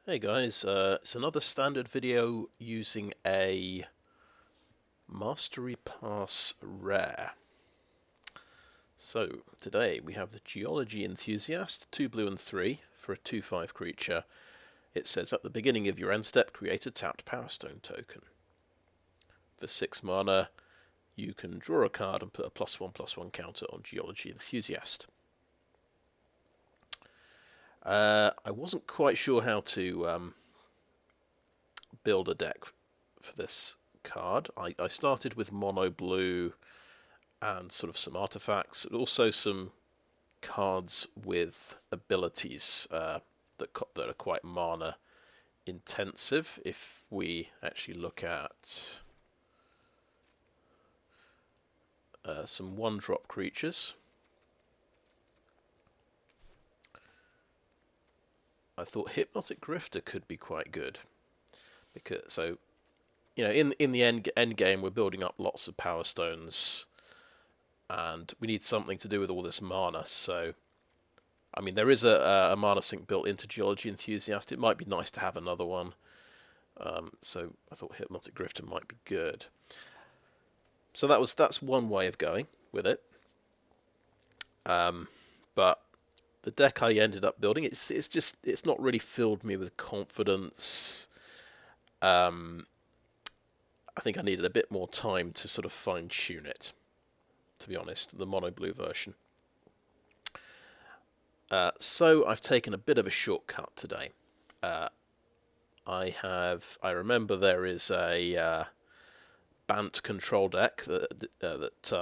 Hey guys, it's another standard video using a Mastery Pass rare. So today we have the Geology Enthusiast, 2 blue and 3 for a 2/5 creature. It says at the beginning of your end step create a tapped Power Stone token. For 6 mana you can draw a card and put a +1/+1 counter on Geology Enthusiast. I wasn't quite sure how to build a deck for this card. I started with mono blue and sort of some artifacts, and also some cards with abilities that are quite mana intensive. If we actually look at some 1-drop creatures, I thought Hypnotic Grifter could be quite good, because in the end game we're building up lots of power stones, and we need something to do with all this mana. So, I mean, there is a mana sink built into Geology Enthusiast. It might be nice to have another one. So I thought Hypnotic Grifter might be good. So that's one way of going with it. But the deck I ended up building, it's not really filled me with confidence. I think I needed a bit more time to sort of fine tune it, to be honest, the mono blue version. So I've taken a bit of a shortcut today. I remember there is a Bant control deck that's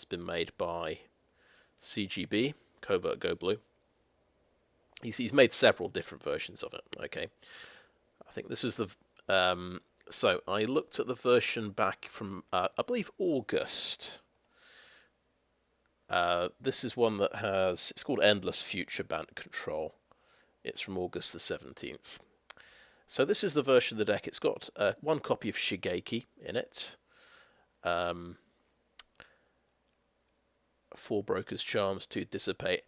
been made by CGB, Covert Go Blue. He's made several different versions of it. Okay, I think this is the. So I looked at the version back from I believe August. This is one that it's called Endless Future Bant Control. It's from August the 17th. So this is the version of the deck. It's got one copy of Shigeki in it. 4 Broker's Charms to Dissipate.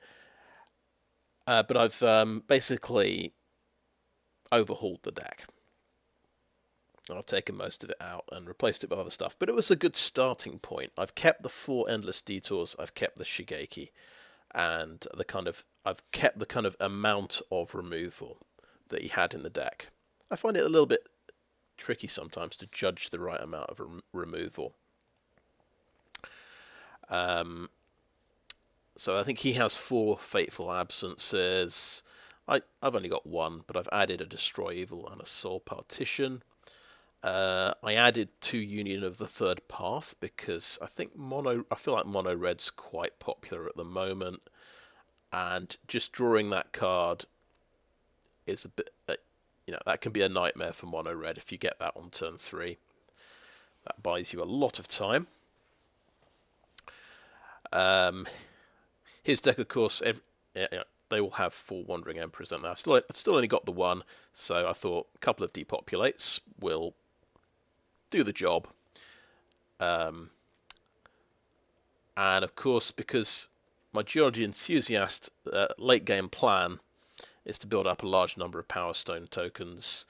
But I've basically overhauled the deck. I've taken most of it out and replaced it with other stuff. But it was a good starting point. I've kept the 4 Endless Detours. I've kept the Shigeki. And I've kept the kind of amount of removal that he had in the deck. I find it a little bit tricky sometimes to judge the right amount of removal. So I think he has 4 Fateful Absences. I've only got 1, but I've added a Destroy Evil and a Soul Partition. I added 2 Union of the Third Path because I feel like mono red's quite popular at the moment, and just drawing that card is a bit, that can be a nightmare for mono red if you get that on turn 3. That buys you a lot of time. His deck, of course, they all have 4 Wandering Emperors, don't they? I've still only got the 1, so I thought a couple of Depopulates will do the job. And of course, because my Geology Enthusiast late game plan is to build up a large number of Power Stone tokens,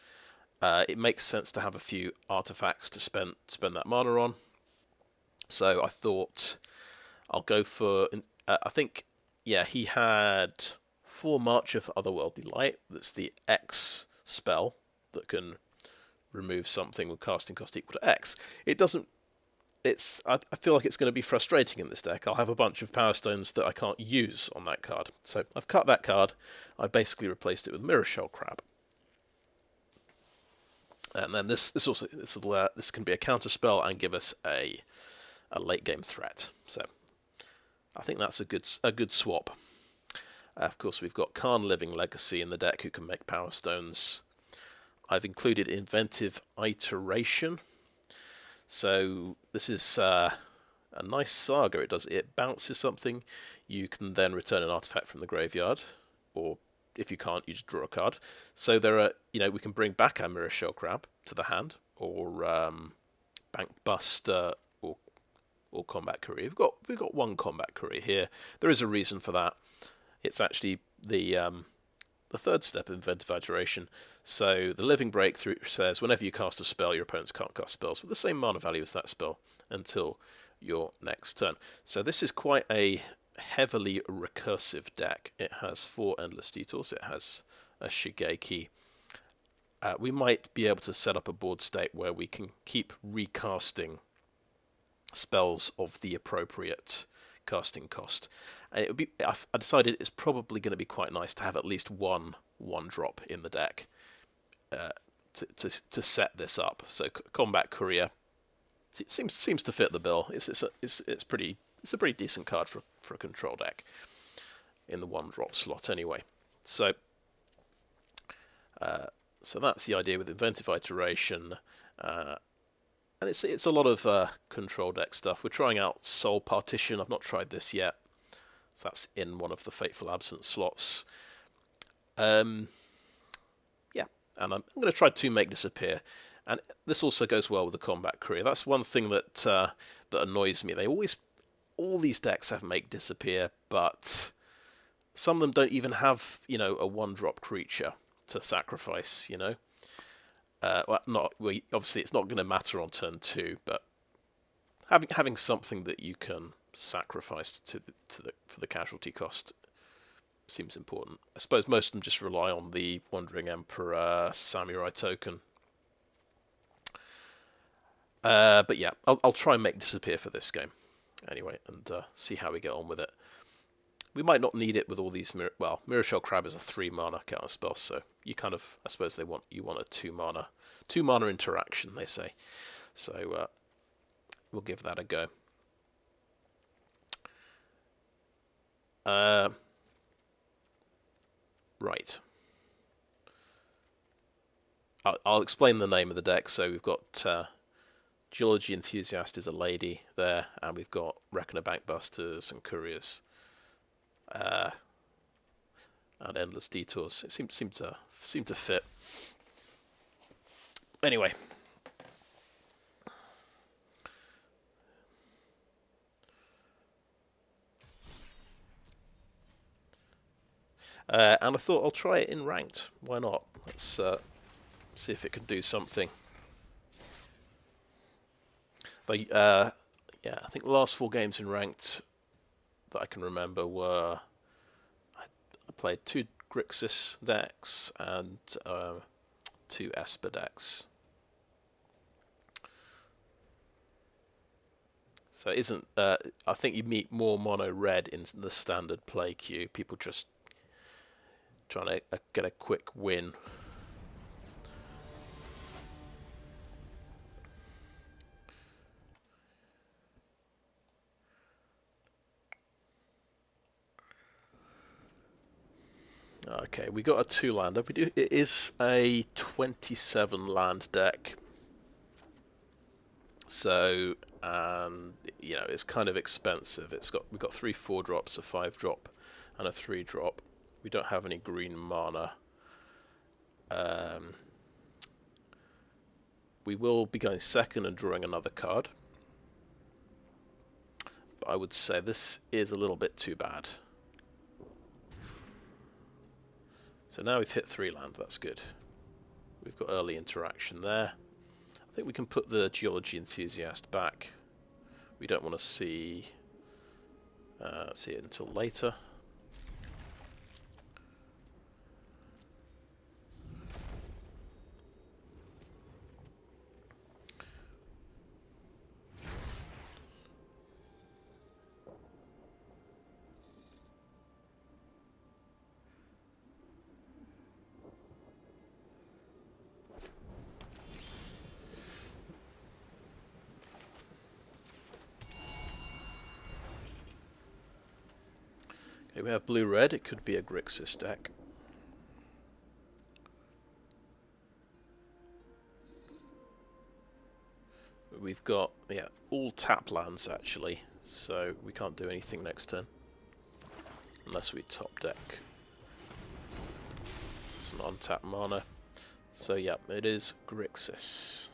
it makes sense to have a few artifacts to spend that mana on. So I thought I'll go for. I think, he had 4 March of Otherworldly Light. That's the X spell that can remove something with casting cost equal to X. It doesn't. I feel like it's going to be frustrating in this deck. I'll have a bunch of Power Stones that I can't use on that card. So I've cut that card. I basically replaced it with Mirrorshell Crab. And then this can be a counter spell and give us a late game threat. So I think that's a good swap. Of course, we've got Khan Living Legacy in the deck, who can make Power Stones. I've included Inventive Iteration. So this is a nice saga. It bounces something. You can then return an artifact from the graveyard, or if you can't, you just draw a card. So there are, we can bring back our Mirrorshell Crab to the hand, or Bank Buster, or Combat Courier. We've got 1 Combat Courier here. There is a reason for that. It's actually the the third step of inventive iteration. So the living breakthrough says whenever you cast a spell, your opponents can't cast spells with the same mana value as that spell until your next turn. So this is quite a heavily recursive deck. It has 4 Endless Detours, it has a Shigeki. We might be able to set up a board state where we can keep recasting spells of the appropriate casting cost. And it would be, I decided it's probably going to be quite nice to have at least one drop in the deck to set this up. So Combat Courier seems to fit the bill. It's a pretty decent card for a control deck in the 1-drop slot anyway. So that's the idea with inventive iteration, and it's a lot of control deck stuff. We're trying out Soul Partition. I've not tried this yet, so that's in one of the Fateful Absence slots. Yeah, and I'm going to try to make disappear, and this also goes well with the Combat Courier. That's one thing that that annoys me. All these decks have make disappear, but some of them don't even have a 1-drop creature to sacrifice. Obviously it's not going to matter on turn 2, but having something that you can sacrifice for the casualty cost seems important. I suppose most of them just rely on the Wandering Emperor Samurai token. But yeah, I'll try and make disappear for this game anyway, and see how we get on with it. We might not need it with all these. Mirrorshell Crab is a 3-mana counter spell, so I suppose you want a 2-mana interaction, they say. So we'll give that a go. Right. I'll explain the name of the deck. So we've got Geology Enthusiast is a lady there, and we've got Reckoner Bankbusters and Couriers. And Endless Detours. It seemed to fit. Anyway. And I thought I'll try it in ranked. Why not? Let's see if it can do something. Yeah, I think the last 4 games in ranked that I can remember were I played 2 Grixis decks and 2 Esper decks. So it isn't. I think you meet more mono red in the standard play queue. People just trying to get a quick win. Okay, we got a 2-lander. It is a 27 land deck. So, and it's kind of expensive. We've got 3 4-drops, a 5-drop, and a 3-drop. We don't have any green mana. We will be going second and drawing another card. But I would say this is a little bit too bad. So now we've hit 3 land, that's good. We've got early interaction there. I think we can put the Geology Enthusiast back. We don't want to see it until later. Okay, we have blue-red. It could be a Grixis deck. We've got, all tap lands actually, so we can't do anything next turn. Unless we top deck some untapped mana. So yeah, it is Grixis.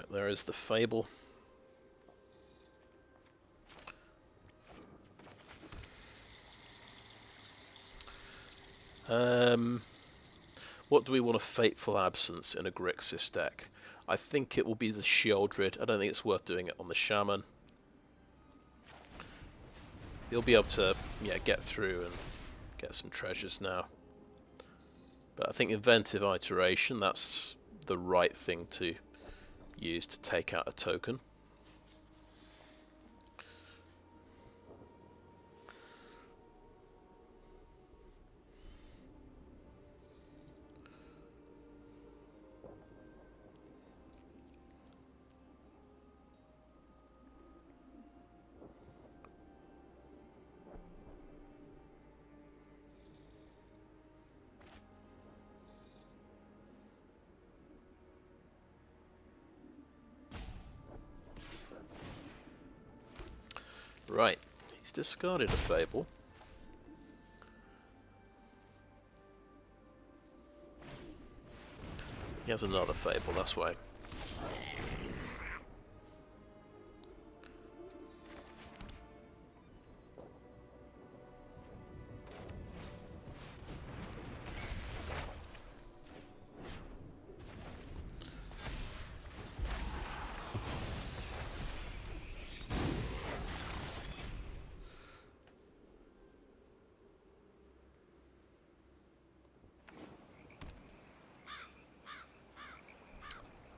Right, there is the Fable. What do we want a Fateful Absence in a Grixis deck? I think it will be the Sheoldred. I don't think it's worth doing it on the Shaman. You'll be able to get through and get some treasures now. But I think Inventive Iteration, that's the right thing to use to take out a token. Right, he's discarded a Fable. He has another Fable, that's why.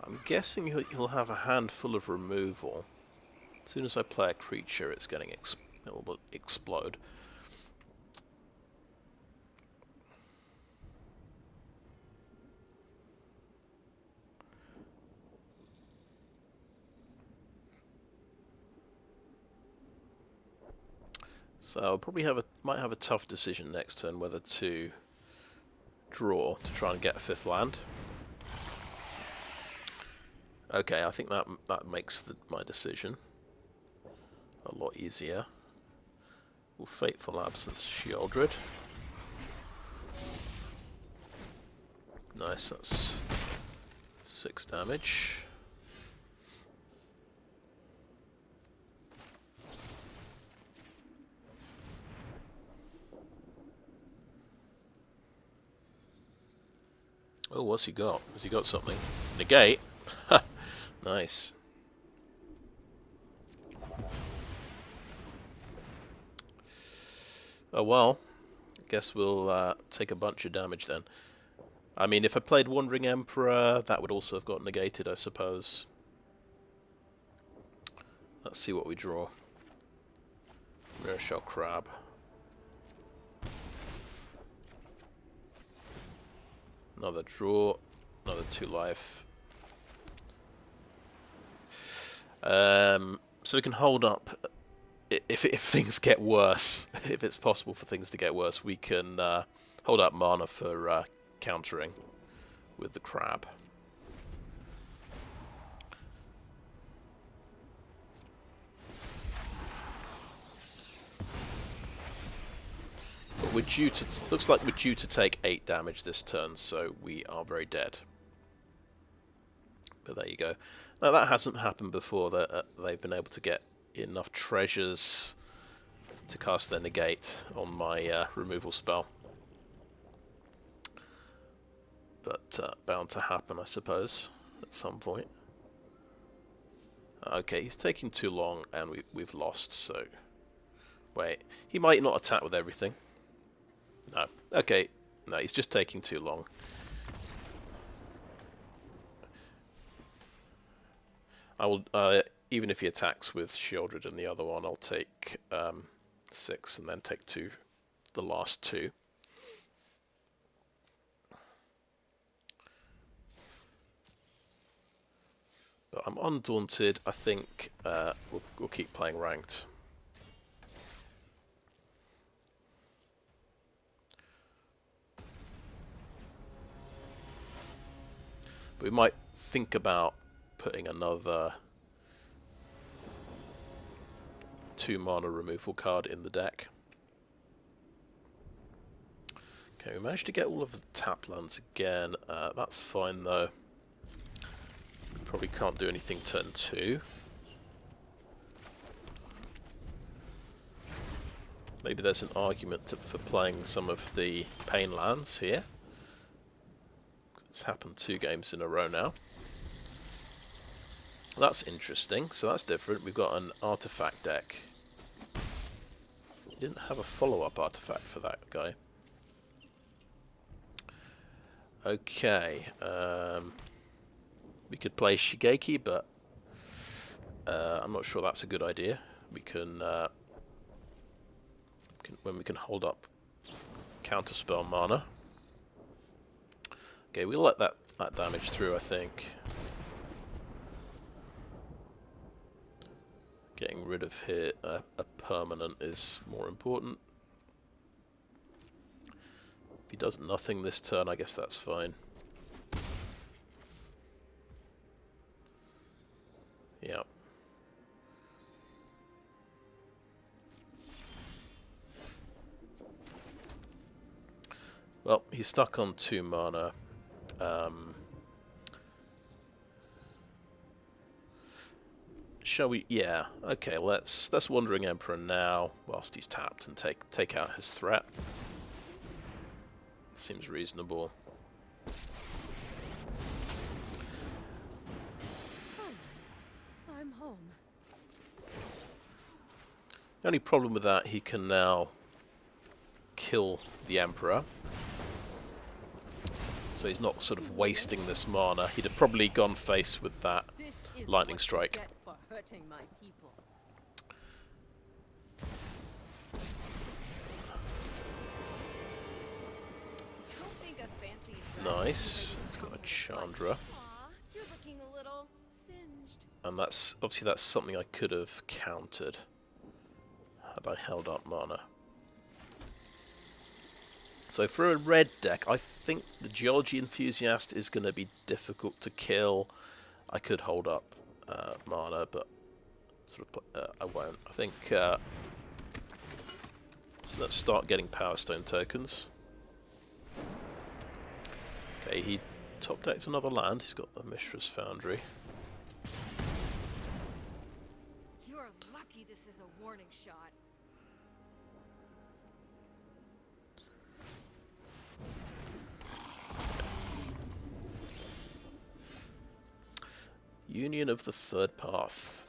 I'm guessing he'll have a handful of removal. As soon as I play a creature, it's going to it'll explode. So I'll probably might have a tough decision next turn whether to draw to try and get a 5th land. Okay, I think that makes my decision a lot easier. Well, Fateful Absence, Sheoldred. Nice, that's 6 damage. Oh, what's he got? Has he got something? Negate? Ha! Nice. Oh well, I guess we'll take a bunch of damage then. I mean, if I played Wandering Emperor, that would also have got negated, I suppose. Let's see what we draw. Mirrorshell Crab. Another draw, another 2 life. So we can hold up. If things get worse, if it's possible for things to get worse, we can hold up mana for countering with the crab. But we're due to. Looks like we're due to take 8 damage this turn, so we are very dead. But there you go. Now that hasn't happened before. That they've been able to get enough treasures to cast their negate on my removal spell. But bound to happen, I suppose, at some point. Okay, he's taking too long, and we've lost. So wait, he might not attack with everything. No. Okay. No, he's just taking too long. I will, even if he attacks with Sheoldred and the other one, I'll take 6 and then take the last 2. But I'm undaunted. I think we'll keep playing ranked. But we might think about putting another 2 mana removal card in the deck. Okay, we managed to get all of the tap lands again. That's fine though. Probably can't do anything turn 2. Maybe there's an argument for playing some of the Pain lands here. It's happened 2 games in a row now. That's interesting, so that's different. We've got an artifact deck. We didn't have a follow-up artifact for that guy. Okay, we could play Shigeki, but I'm not sure that's a good idea. We can, when we can hold up counterspell mana. Okay, we'll let that damage through, I think. Getting rid of here a permanent is more important. If he does nothing this turn, I guess that's fine. Yeah. Well, he's stuck on 2 mana. Shall we? Yeah. Okay. Let's Wandering Emperor now, whilst he's tapped, and take out his threat. Seems reasonable. I'm home. The only problem with that, he can now kill the Emperor. So he's not sort of wasting this mana. He'd have probably gone face with that lightning strike. Nice. He's got a Chandra. And that's obviously that's something I could have countered had I held up mana. So for a red deck, I think the Geology Enthusiast is going to be difficult to kill. I could hold up mana, but sort of I won't. I think so. Let's start getting Power Stone tokens. Okay, he top decked another land. He's got the Mishra's Foundry. You're lucky this is a warning shot. Union of the Third Path.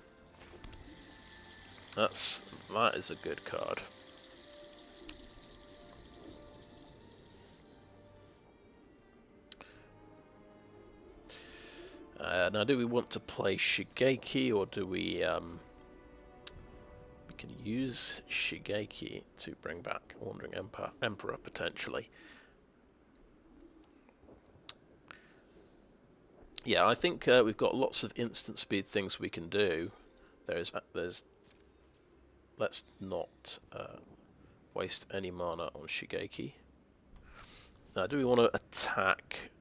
That is a good card. Now, do we want to play Shigeki, or do we can use Shigeki to bring back Wandering Emperor potentially? Yeah, I think we've got lots of instant speed things we can do. There's let's not waste any mana on Shigeki. Now, do we want to attack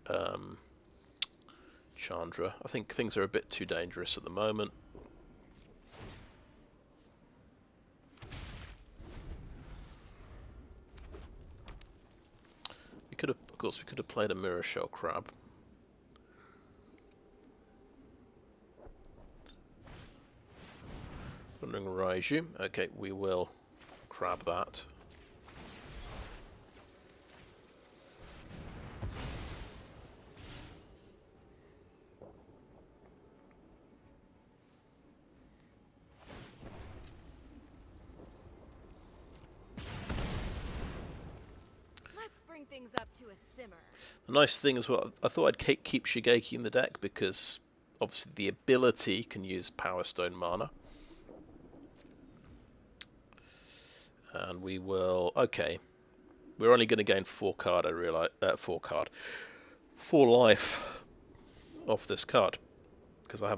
Chandra? I think things are a bit too dangerous at the moment. We could have, of course, we could have played a Mirrorshell Crab. Wandering Raiju. Okay, we will crab that. Things up to a simmer. The nice thing as well, I thought I'd keep Shigeki in the deck because obviously the ability can use Power Stone mana. And we will, okay, we're only going to gain 4 card, I realise, 4 life off this card, because I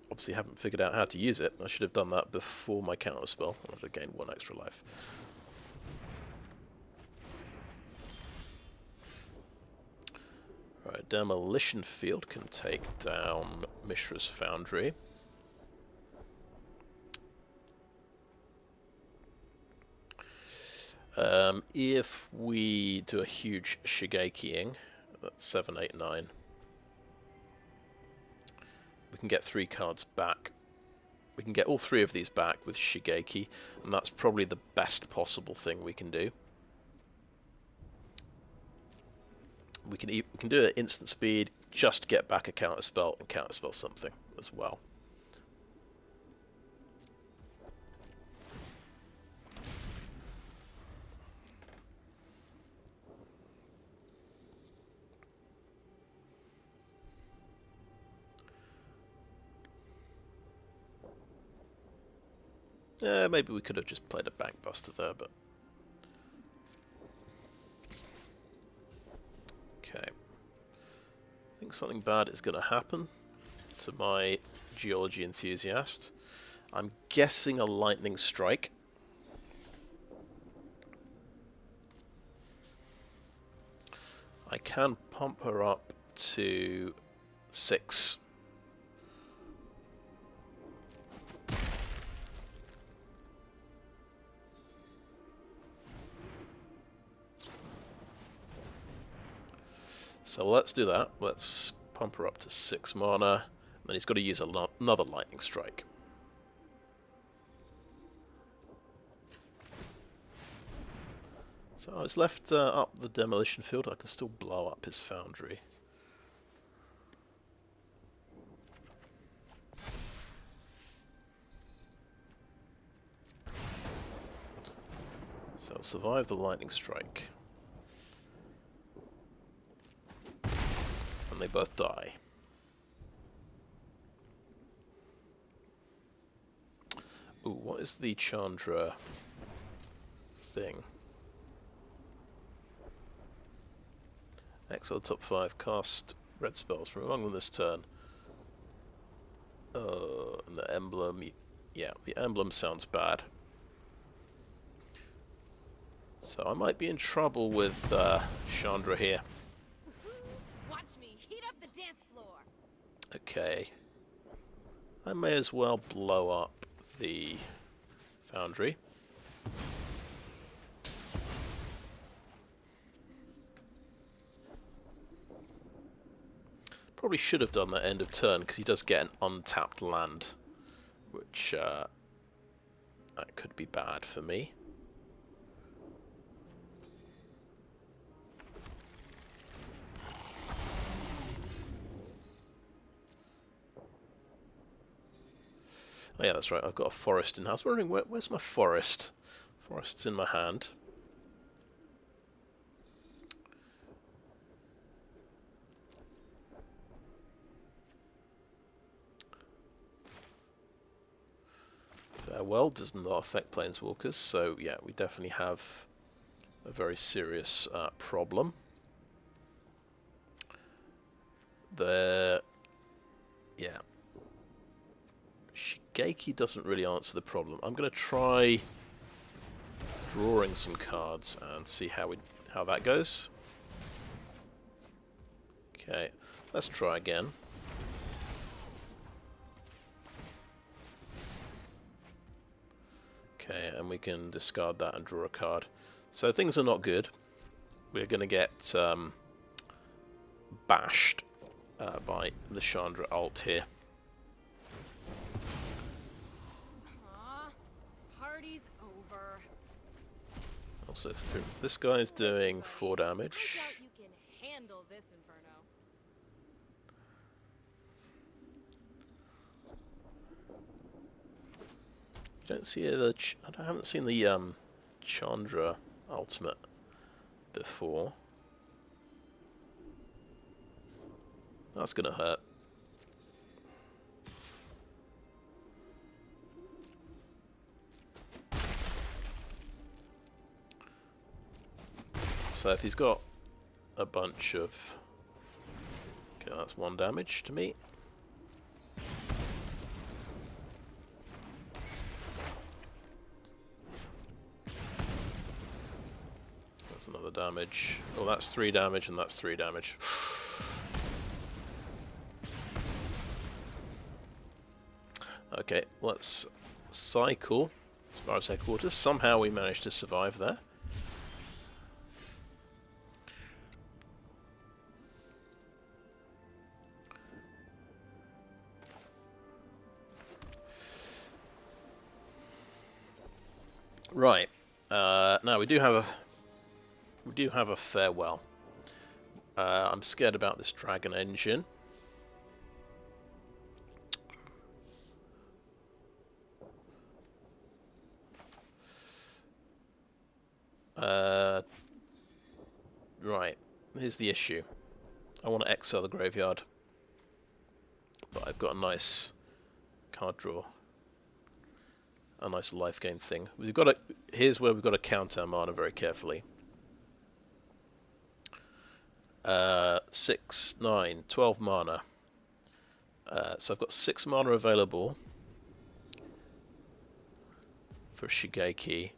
obviously haven't figured out how to use it. I should have done that before my counter spell. I would have gained 1 extra life. Right, Demolition Field can take down Mishra's Foundry. If we do a huge Shigekiing, that's 7, 8, 9. can get 3 cards back. We can get all 3 of these back with Shigeki, and that's probably the best possible thing we can do. We can do it at instant speed, just get back a counterspell and counterspell something as well. Maybe we could have just played a Bankbuster there, but... Okay. I think something bad is going to happen to my Geology Enthusiast. I'm guessing a Lightning Strike. I can pump her up to 6. So let's do that. Let's pump her up to 6 mana. Then he's got to use another Lightning Strike. So I was left up the demolition field. I can still blow up his foundry. So I'll survive the Lightning Strike. And they both die. Ooh, what is the Chandra thing? Exile top 5, cast red spells from among them this turn. And the emblem, yeah, the emblem sounds bad. So I might be in trouble with Chandra here. Watch me heat up the dance floor. Okay. I may as well blow up the foundry. Probably should have done that end of turn, because he does get an untapped land, which that could be bad for me. Oh yeah, that's right, I've got a forest in house. I was wondering, where's my forest? Forest's in my hand. Farewell does not affect planeswalkers, so yeah, we definitely have a very serious problem. Yeah. Shigeki doesn't really answer the problem. I'm going to try drawing some cards and see how that goes. Okay, let's try again. Okay, and we can discard that and draw a card. So things are not good. We're going to get bashed by the Chandra ult here. Party's over. Also, this guy's doing 4 damage. I doubt you can handle this inferno. You don't see I haven't seen the Chandra ultimate before. That's gonna hurt. So if he's got a bunch of... Okay, that's 1 damage to me. That's another damage. Oh, that's 3 damage, and that's 3 damage. Okay, let's cycle Spara's headquarters. Somehow we managed to survive there. Right. Now we do have a farewell. I'm scared about this dragon engine. Right. Here's the issue. I want to exile the graveyard, but I've got a nice card draw, a nice life gain thing. We've got to. Here's where we've got to count our mana very carefully. 6, 9, 12 mana. So I've got 6 mana available for Shigeki.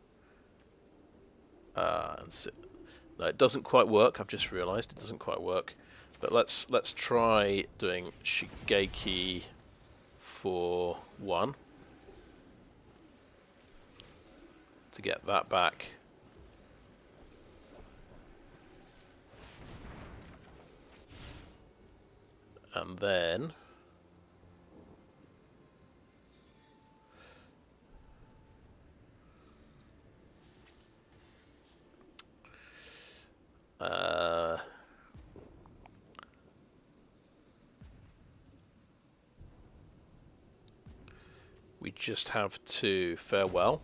No, it doesn't quite work. I've just realised it doesn't quite work. But let's try doing Shigeki for 1 to get that back. And then we just have to farewell.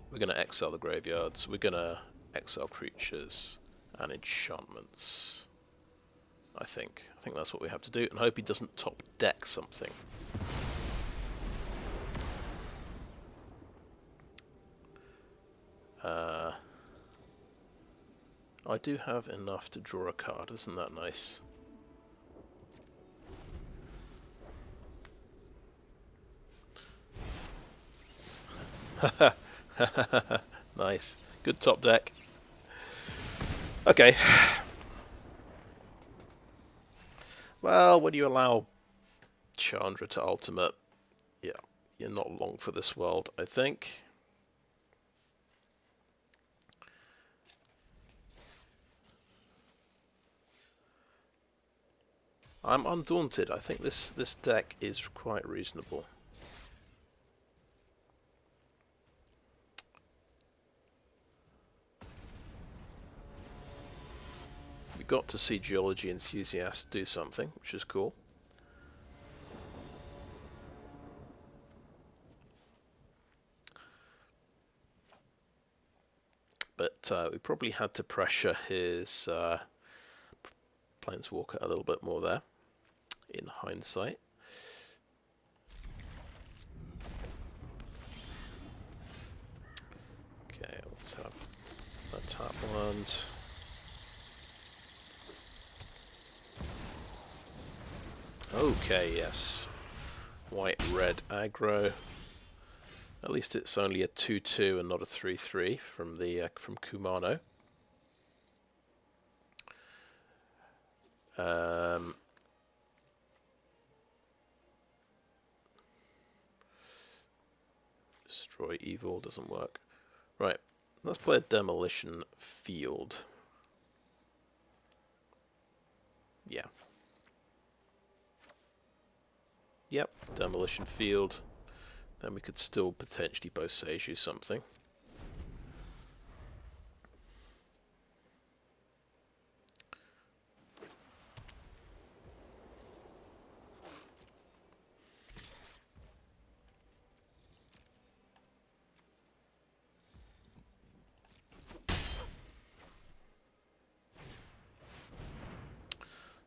We're going to exile the graveyards. We're going to exile creatures and enchantments. I think that's what we have to do, and hope he doesn't top deck something. I do have enough to draw a card. Isn't that nice? Nice. Good top deck. Okay. Well, when you allow Chandra to ultimate, yeah, you're not long for this world, I think. I'm undaunted. I think this deck is quite reasonable. We got to see Geology Enthusiast do something, which is cool. But we probably had to pressure his Planeswalker a little bit more there, in hindsight. Okay, let's have a tap land. Okay, yes. White-red aggro. At least it's only a 2/2 and not a 3/3 from Kumano. Destroy evil doesn't work. Right, let's play a demolition field. Yeah. Yep, demolition field. Then we could still potentially Boseiju something.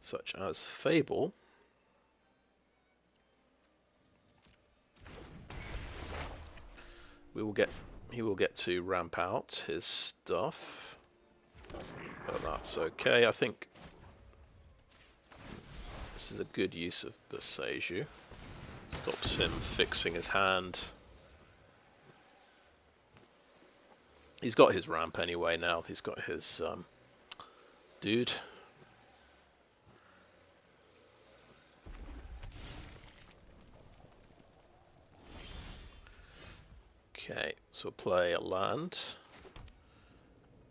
Such as Fable. He will get to ramp out his stuff. But that's okay. I think this is a good use of Boseiju. Stops him fixing his hand. He's got his ramp anyway now. He's got his dude. Okay, so we'll play a land.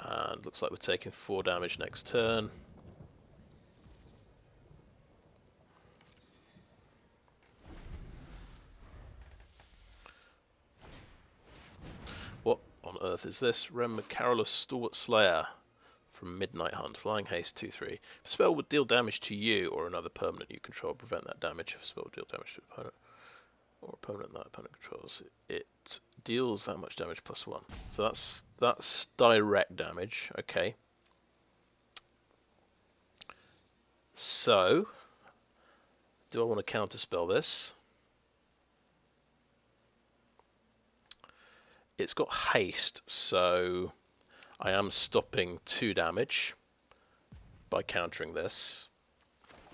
And looks like we're taking 4 damage next turn. earth is this? Rem Carolus Stalwart Slayer from Midnight Hunt. Flying Haste 2/3. If a spell would deal damage to you or another permanent you control, prevent that damage. If a spell would deal damage to an opponent or opponent that opponent controls, it deals that much damage +1. So that's direct damage. Okay. So, do I want to counterspell this? It's got haste, so I am stopping 2 damage by countering this.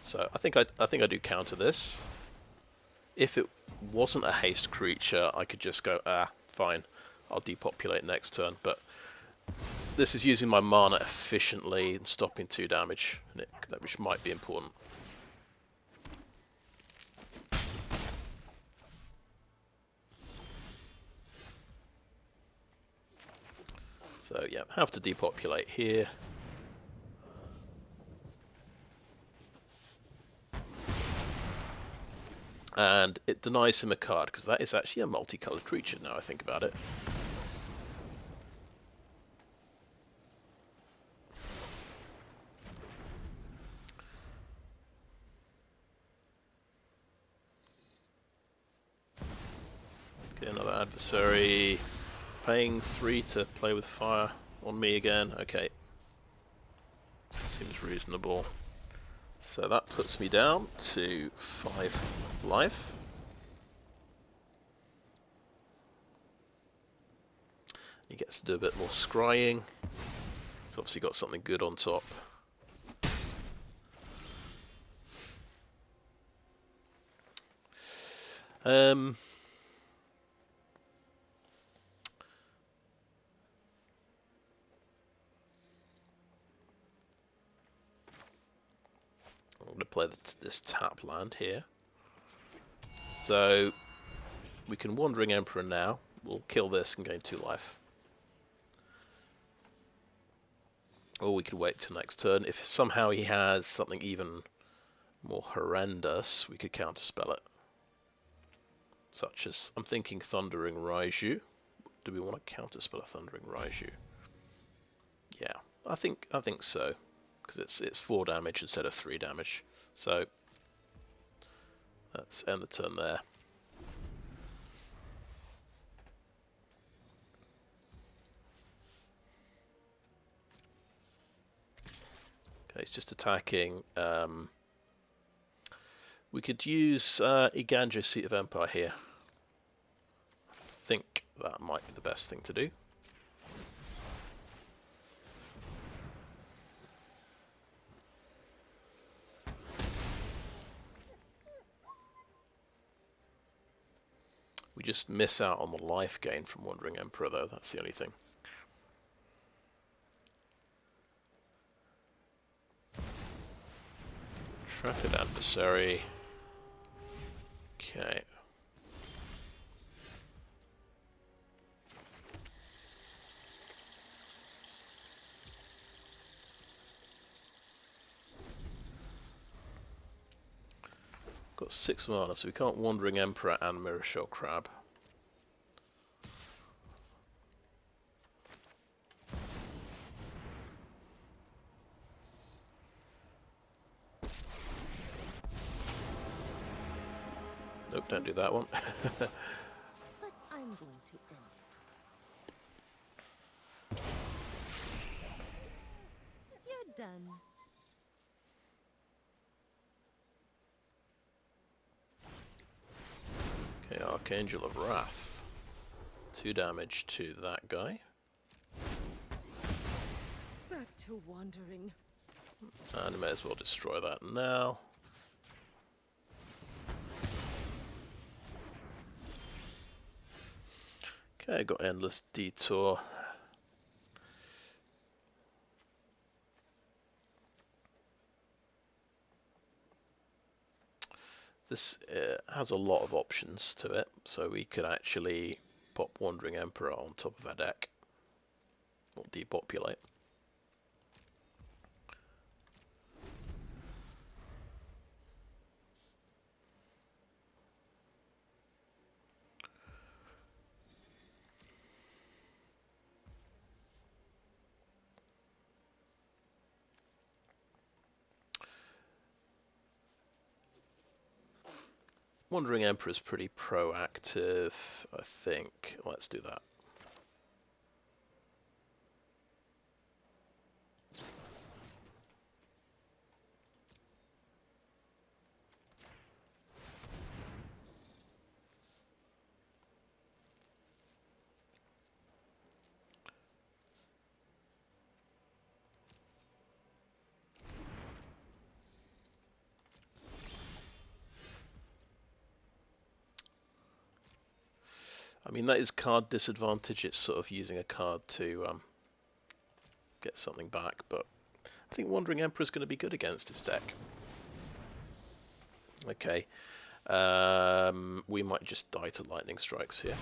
So I think I do counter this. If it wasn't a haste creature, I could just go, fine, I'll depopulate next turn. But this is using my mana efficiently and stopping 2 damage, which might be important. So yeah, have to depopulate here. And it denies him a card, because that is actually a multicolored creature now I think about it. Okay, another adversary. Paying 3 to play with fire on me again. Okay. Seems reasonable. So that puts me down to 5 life. He gets to do a bit more scrying. He's obviously got something good on top. I'm going to play this tap land here. So we can Wandering Emperor now. We'll kill this and gain 2 life. Or we could wait till next turn. If somehow he has something even more horrendous, we could counterspell it. Such as, I'm thinking Thundering Raiju. Do we want to counterspell a Thundering Raiju? Yeah, I think so. Because it's 4 damage instead of 3 damage. So let's end the turn there. Okay, it's just attacking. We could use Eiganjo, Seat of Empire here. I think that might be the best thing to do. We just miss out on the life gain from Wandering Emperor, though. That's the only thing. Trapped adversary. Okay. Got 6 mana, so we can't Wandering Emperor and Mirrorshell Crab. Nope, don't do that one. But I'm going to end it. You're done. Okay, Archangel of Wrath. 2 damage to that guy. Back to wandering. And I may as well destroy that now. Okay, got Endless Detour. This has a lot of options to it, so we could actually pop Wandering Emperor on top of our deck. Or depopulate. Wandering Emperor's pretty proactive, I think. Let's do that. I mean, that is card disadvantage. It's sort of using a card to get something back, but I think Wandering Emperor is going to be good against his deck. Okay. We might just die to lightning strikes here.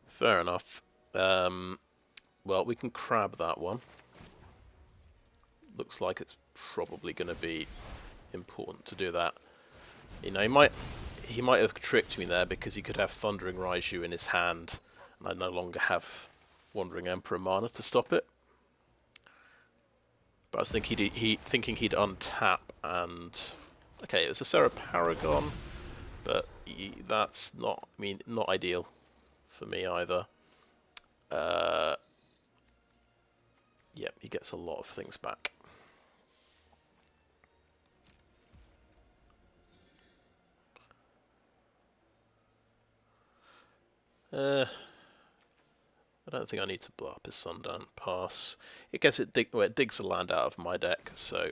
Fair enough. Well, we can crab that one. Looks like it's probably going to be important to do that. You know, he might have tricked me there because he could have Thundering Raiju in his hand, and I no longer have Wandering Emperor mana to stop it. But I was thinking he'd untap and okay, it was a Serra Paragon, but that's not, I mean, not ideal for me either. Yep, he gets a lot of things back. I don't think I need to blow up his Sundown Pass. I guess it digs the land out of my deck, so...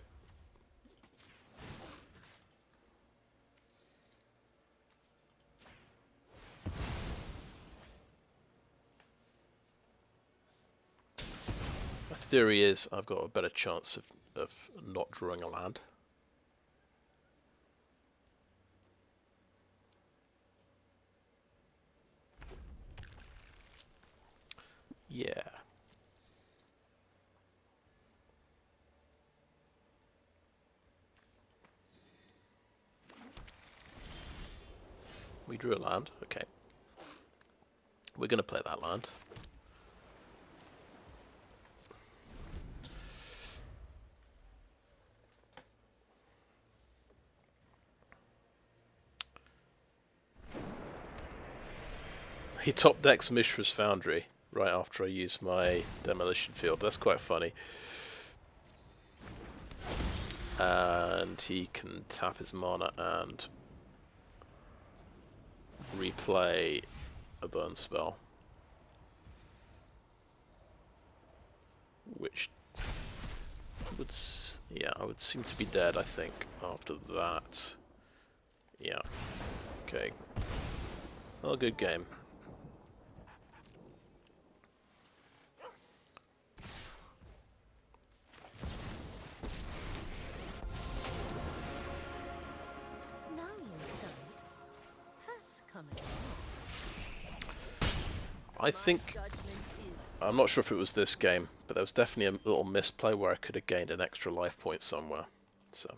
My theory is I've got a better chance of not drawing a land. Yeah. We drew a land, okay. We're going to play that land. He top decks Mishra's Foundry right after I use my Demolition Field. That's quite funny. And he can tap his mana and replay a burn spell, which would, yeah, I would seem to be dead, I think, after that. Yeah. Okay. Well, good game. Now you've done it. Hat's coming. I think, I'm not sure if it was this game, but there was definitely a little misplay where I could have gained an extra life point somewhere. So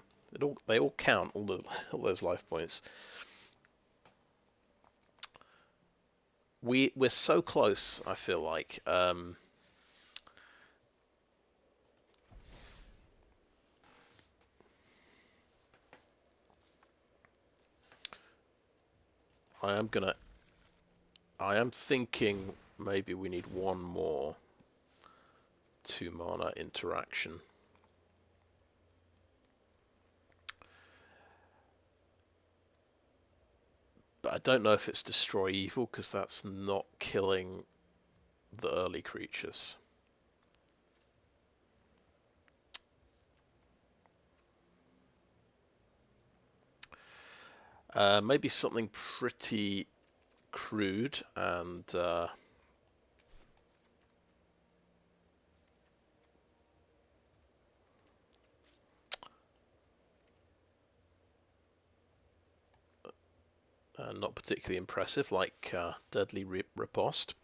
they all count, all those life points. We're so close, I feel like. I am thinking maybe we need one more 2 mana interaction. But I don't know if it's Destroy Evil, because that's not killing the early creatures. Maybe something pretty crude and not particularly impressive, like Deadly Riposte.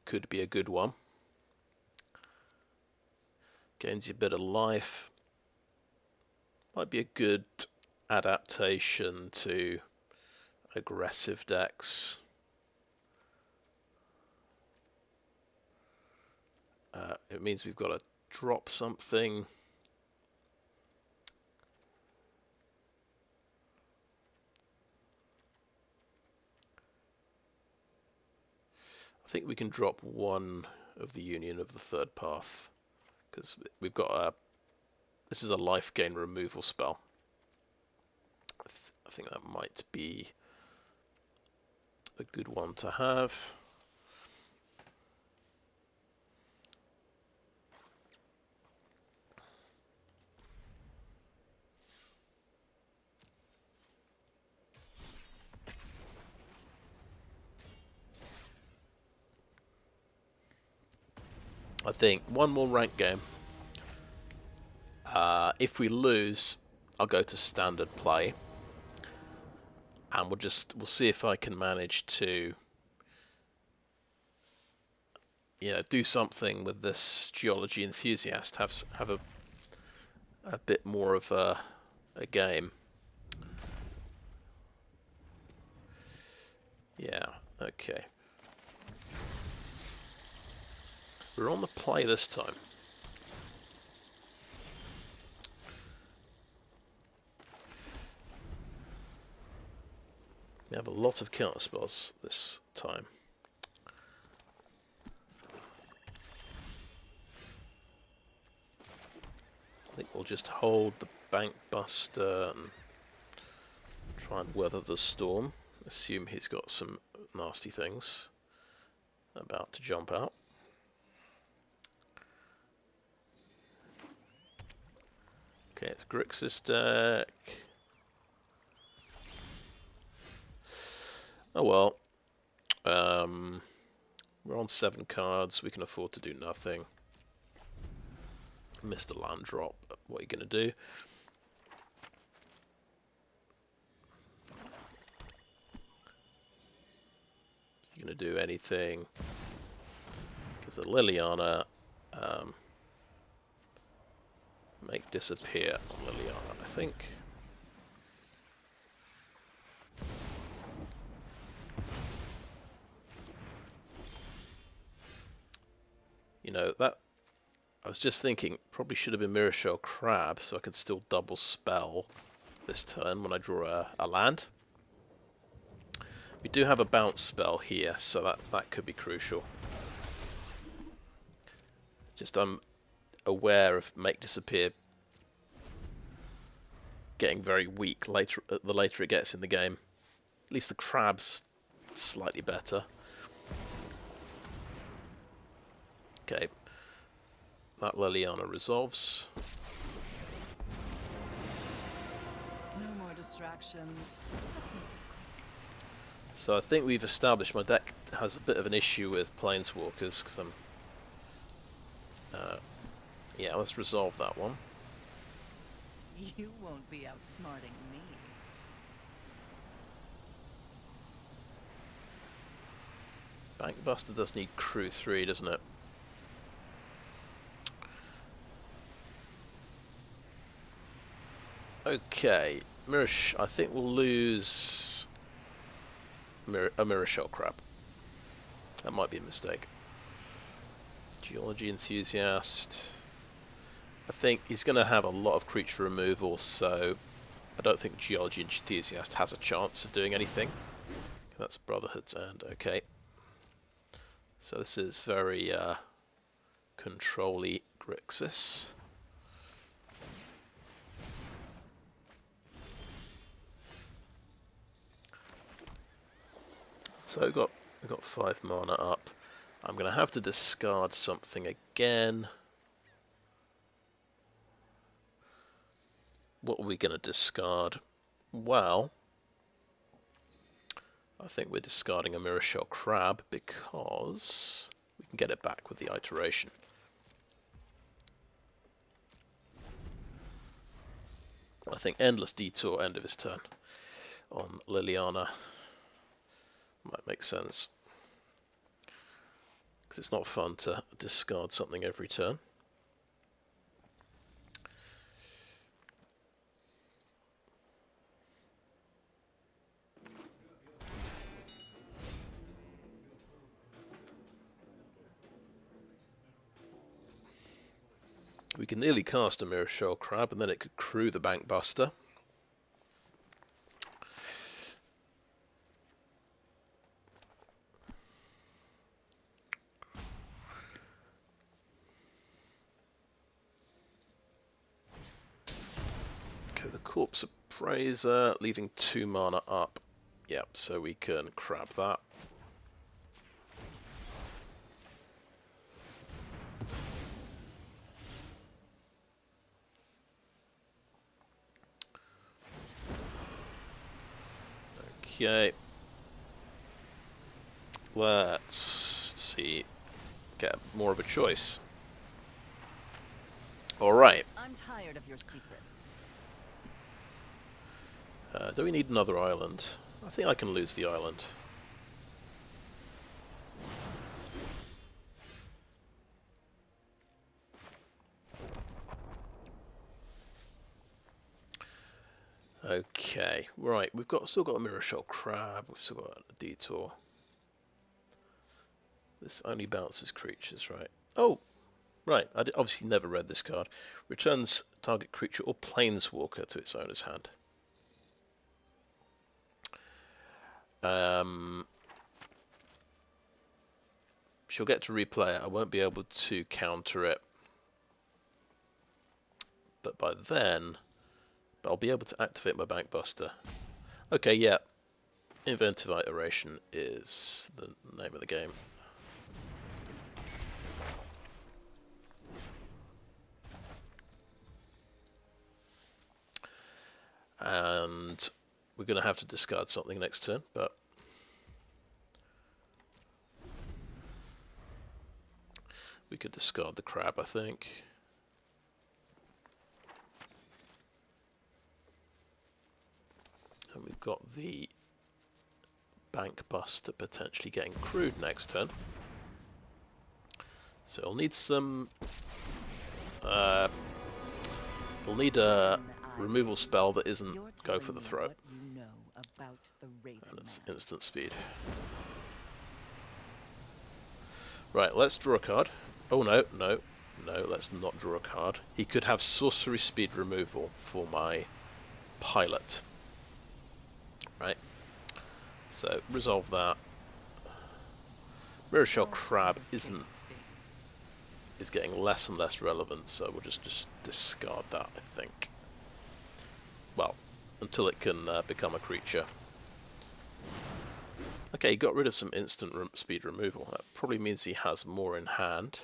Could be a good one. Gains you a bit of life. Might be a good adaptation to aggressive decks. it means we've got to drop something. I think we can drop one of the union of the third path, because we've got a... This is a life gain removal spell. I think that might be a good one to have. I think one more rank game. If we lose, I'll go to standard play, and we'll see if I can manage to, do something with this Geology Enthusiast. Have a bit more of a game. Yeah. Okay. We're on the play this time. We have a lot of counter spells this time. I think we'll just hold the Bank Buster and try and weather the storm. Assume he's got some nasty things about to jump out. Okay, it's Grixis deck. Oh well. We're on 7 cards. We can afford to do nothing. Missed a land drop. What are you going to do? Is he going to do anything? Because the Liliana... make disappear on Liliana, I think. That I was just thinking, probably should have been Mirrorshell Crab, so I could still double spell this turn when I draw a land. We do have a bounce spell here, so that could be crucial. Just I'm aware of make disappear getting very weak the later it gets in the game. At least the crab's slightly better. Okay. That Liliana resolves. No more distractions. So I think we've established my deck has a bit of an issue with Planeswalkers, because I'm... yeah, let's resolve that one. You won't be outsmarting me. Bankbuster does need Crew 3, doesn't it? Okay, I think we'll lose a Mirrorshell Crab. That might be a mistake. Geology Enthusiast. I think he's going to have a lot of creature removal, so I don't think Geology Enthusiast has a chance of doing anything. That's Brotherhood's End, okay. So this is very control-y Grixis. So we've got 5 mana up. I'm going to have to discard something again. What are we going to discard? Well, I think we're discarding a Mirrorshell Crab because we can get it back with the iteration. I think Endless Detour, end of his turn, on Liliana. Might make sense. Because it's not fun to discard something every turn. can nearly cast a Mirrorshell Crab, and then it could crew the Bank Buster. Okay, the Corpse Appraiser, leaving 2 mana up. Yep, so we can crab that. Okay. Let's see. Get more of a choice. Alright. I'm tired of your secrets. Do we need another island? I think I can lose the island. Okay, right, we've still got a Mirrorshell Crab, we've still got a Detour. This only bounces creatures, right? Oh, right, I obviously never read this card. Returns target creature or planeswalker to its owner's hand. She'll get to replay it. I won't be able to counter it. But by then, I'll be able to activate my Bank Buster. Okay, yeah. Inventive Iteration is the name of the game. And we're going to have to discard something next turn, but we could discard the crab, I think. And we've got the Bank Buster potentially getting crewed next turn. So we'll need some... we'll need a removal spell that isn't go for the throat. And it's instant speed. Right, let's draw a card. Oh no, no, no, let's not draw a card. He could have sorcery speed removal for my pilot. Right. So resolve that. Mirrorshell Crab is getting less and less relevant, so we'll just discard that, I think. Well, until it can become a creature. Okay, he got rid of some instant speed removal. That probably means he has more in hand.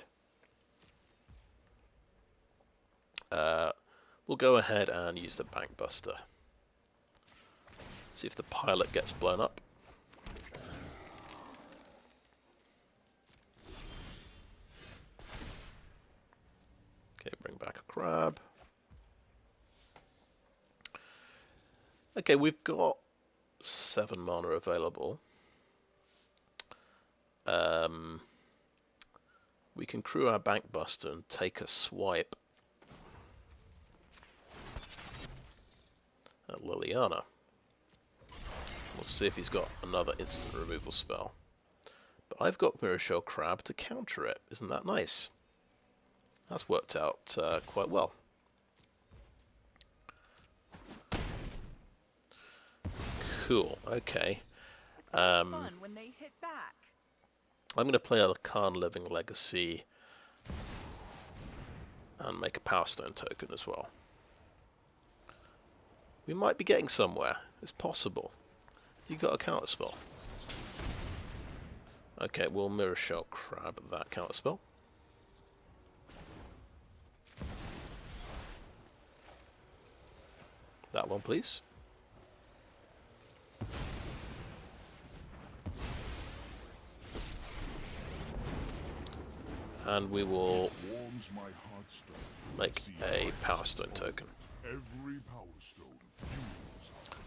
We'll go ahead and use the Bank Buster. See if the pilot gets blown up. Okay, bring back a crab. Okay, we've got 7 mana available. We can crew our Bank Buster and take a swipe at Liliana. We'll see if he's got another instant removal spell. But I've got Mirrorshell Crab to counter it. Isn't that nice? That's worked out quite well. Cool, okay. Fun when they hit back. I'm going to play a Khan Living Legacy and make a Power Stone token as well. We might be getting somewhere. It's possible. Has he got a counterspell? Okay, we'll Mirrorshell Crab that counterspell. That one, please. And we will make a Power Stone token.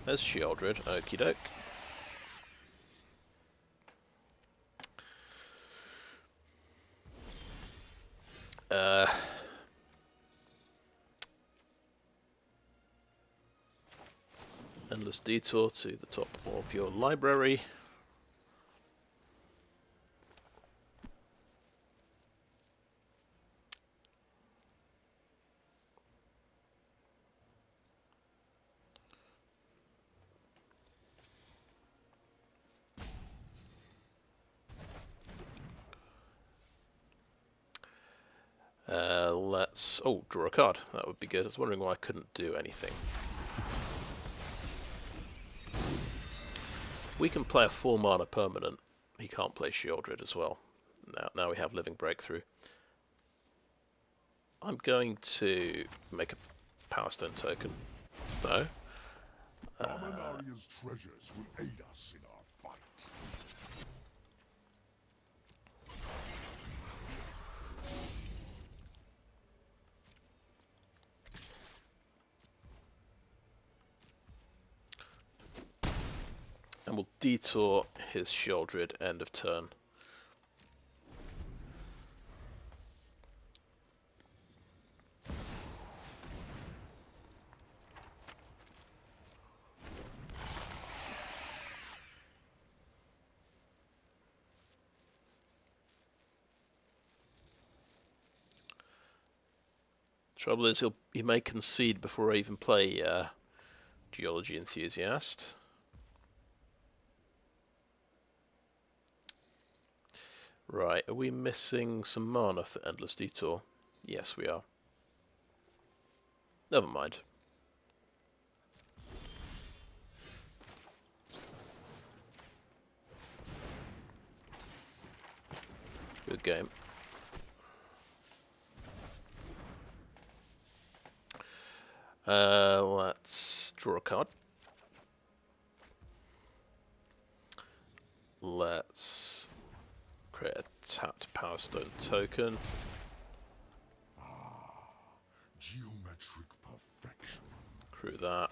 There's Sheoldred, okie doke. Endless Detour to the top of your library. let's... Oh, draw a card. That would be good. I was wondering why I couldn't do anything. If we can play a 4-mana permanent, he can't play Shieldred as well. Now we have Living Breakthrough. I'm going to make a Power Stone token, though. Dominaria's treasures will aid us in our fight. And we'll detour his Shieldred end of turn. Trouble is, he may concede before I even play Geology Enthusiast. Right, are we missing some mana for Endless Detour? Yes, we are. Never mind. Good game. Let's draw a card. Let's create a tapped Power Stone token. Geometric perfection. Crew that.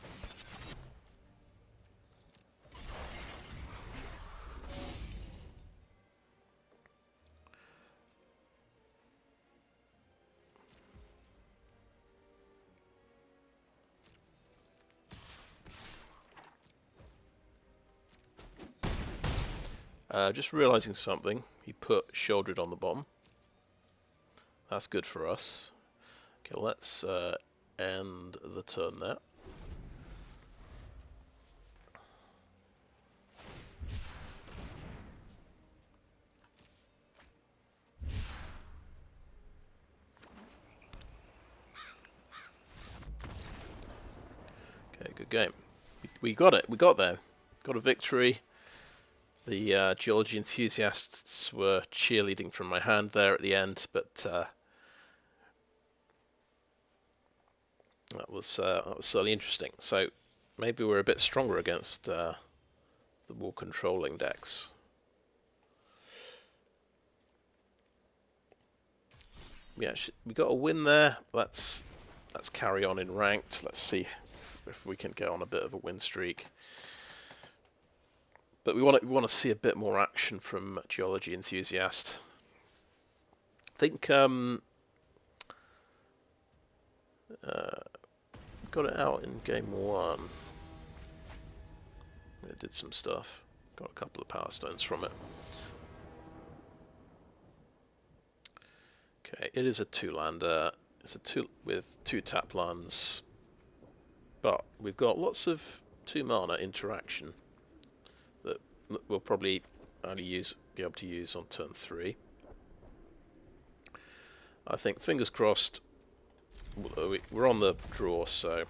Just realising something. He put Shieldred on the bottom. That's good for us. Okay, let's end the turn there. Okay, good game. We got it. We got there. Got a victory. The Geology Enthusiasts were cheerleading from my hand there at the end, but that was certainly interesting. So maybe we're a bit stronger against the more controlling decks. Yeah, we got a win there. Let's carry on in ranked. Let's see if we can get on a bit of a win streak. But we want to see a bit more action from Geology Enthusiast. I think got it out in game 1. It did some stuff. Got a couple of Power Stones from it. Okay, it is a 2-lander. It's a 2 with 2 tap lands, but we've got lots of 2-mana interaction that we'll probably only be able to use on turn 3. I think, fingers crossed, we're on the draw, so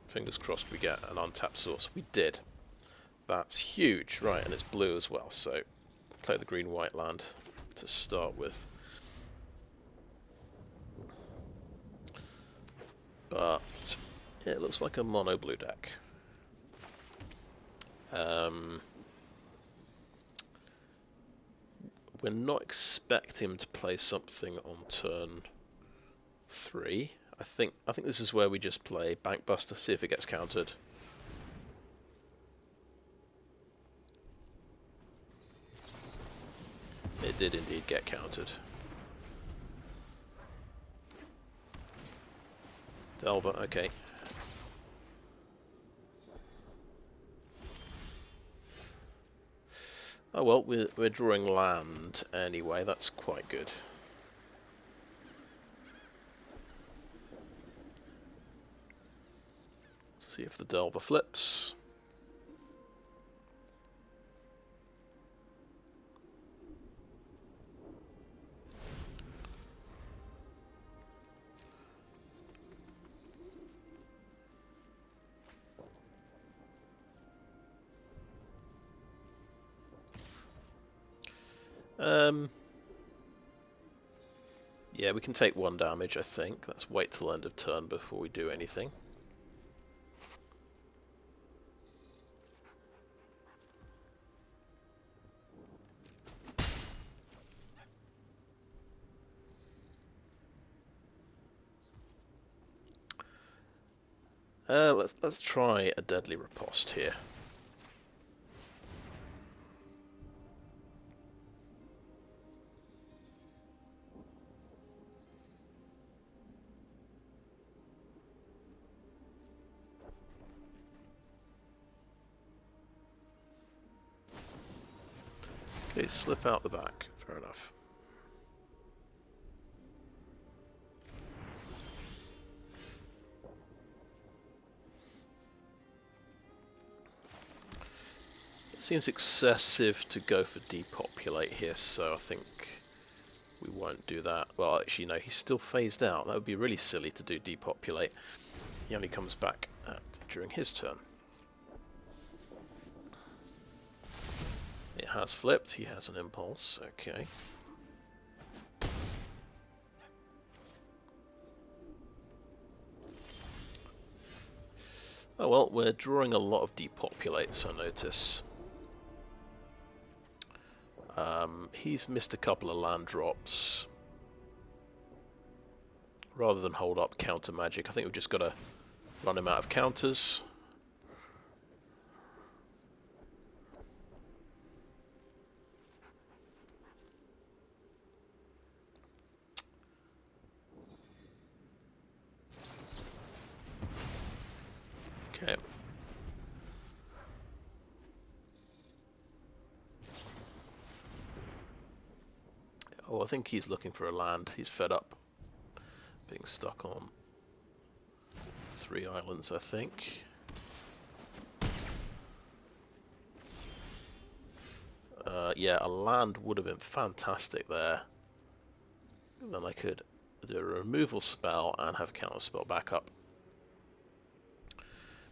fingers crossed we get an untapped source. We did. That's huge, right? And it's blue as well, so play the green-white land to start with. But yeah, it looks like a mono-blue deck. We're not expecting him to play something on turn 3. I think this is where we just play Bankbuster, see if it gets countered. It did indeed get countered. Delver, okay. Oh well, we're drawing land anyway, that's quite good. Let's see if the Delver flips. Yeah, we can take 1 damage, I think. Let's wait till end of turn before we do anything. Let's try a Deadly Riposte here. Okay, slip out the back. Fair enough. It seems excessive to go for Depopulate here, so I think we won't do that. Well, actually, no, he's still phased out. That would be really silly to do Depopulate. He only comes back during his turn. It has flipped. He has an impulse. Okay. Oh well, we're drawing a lot of Depopulates, I notice. He's missed a couple of land drops. Rather than hold up counter magic, I think we've just got to run him out of counters. Okay. Oh, I think he's looking for a land. He's fed up being stuck on 3 islands, I think. Yeah, a land would have been fantastic there. And then I could do a removal spell and have counter spell backup.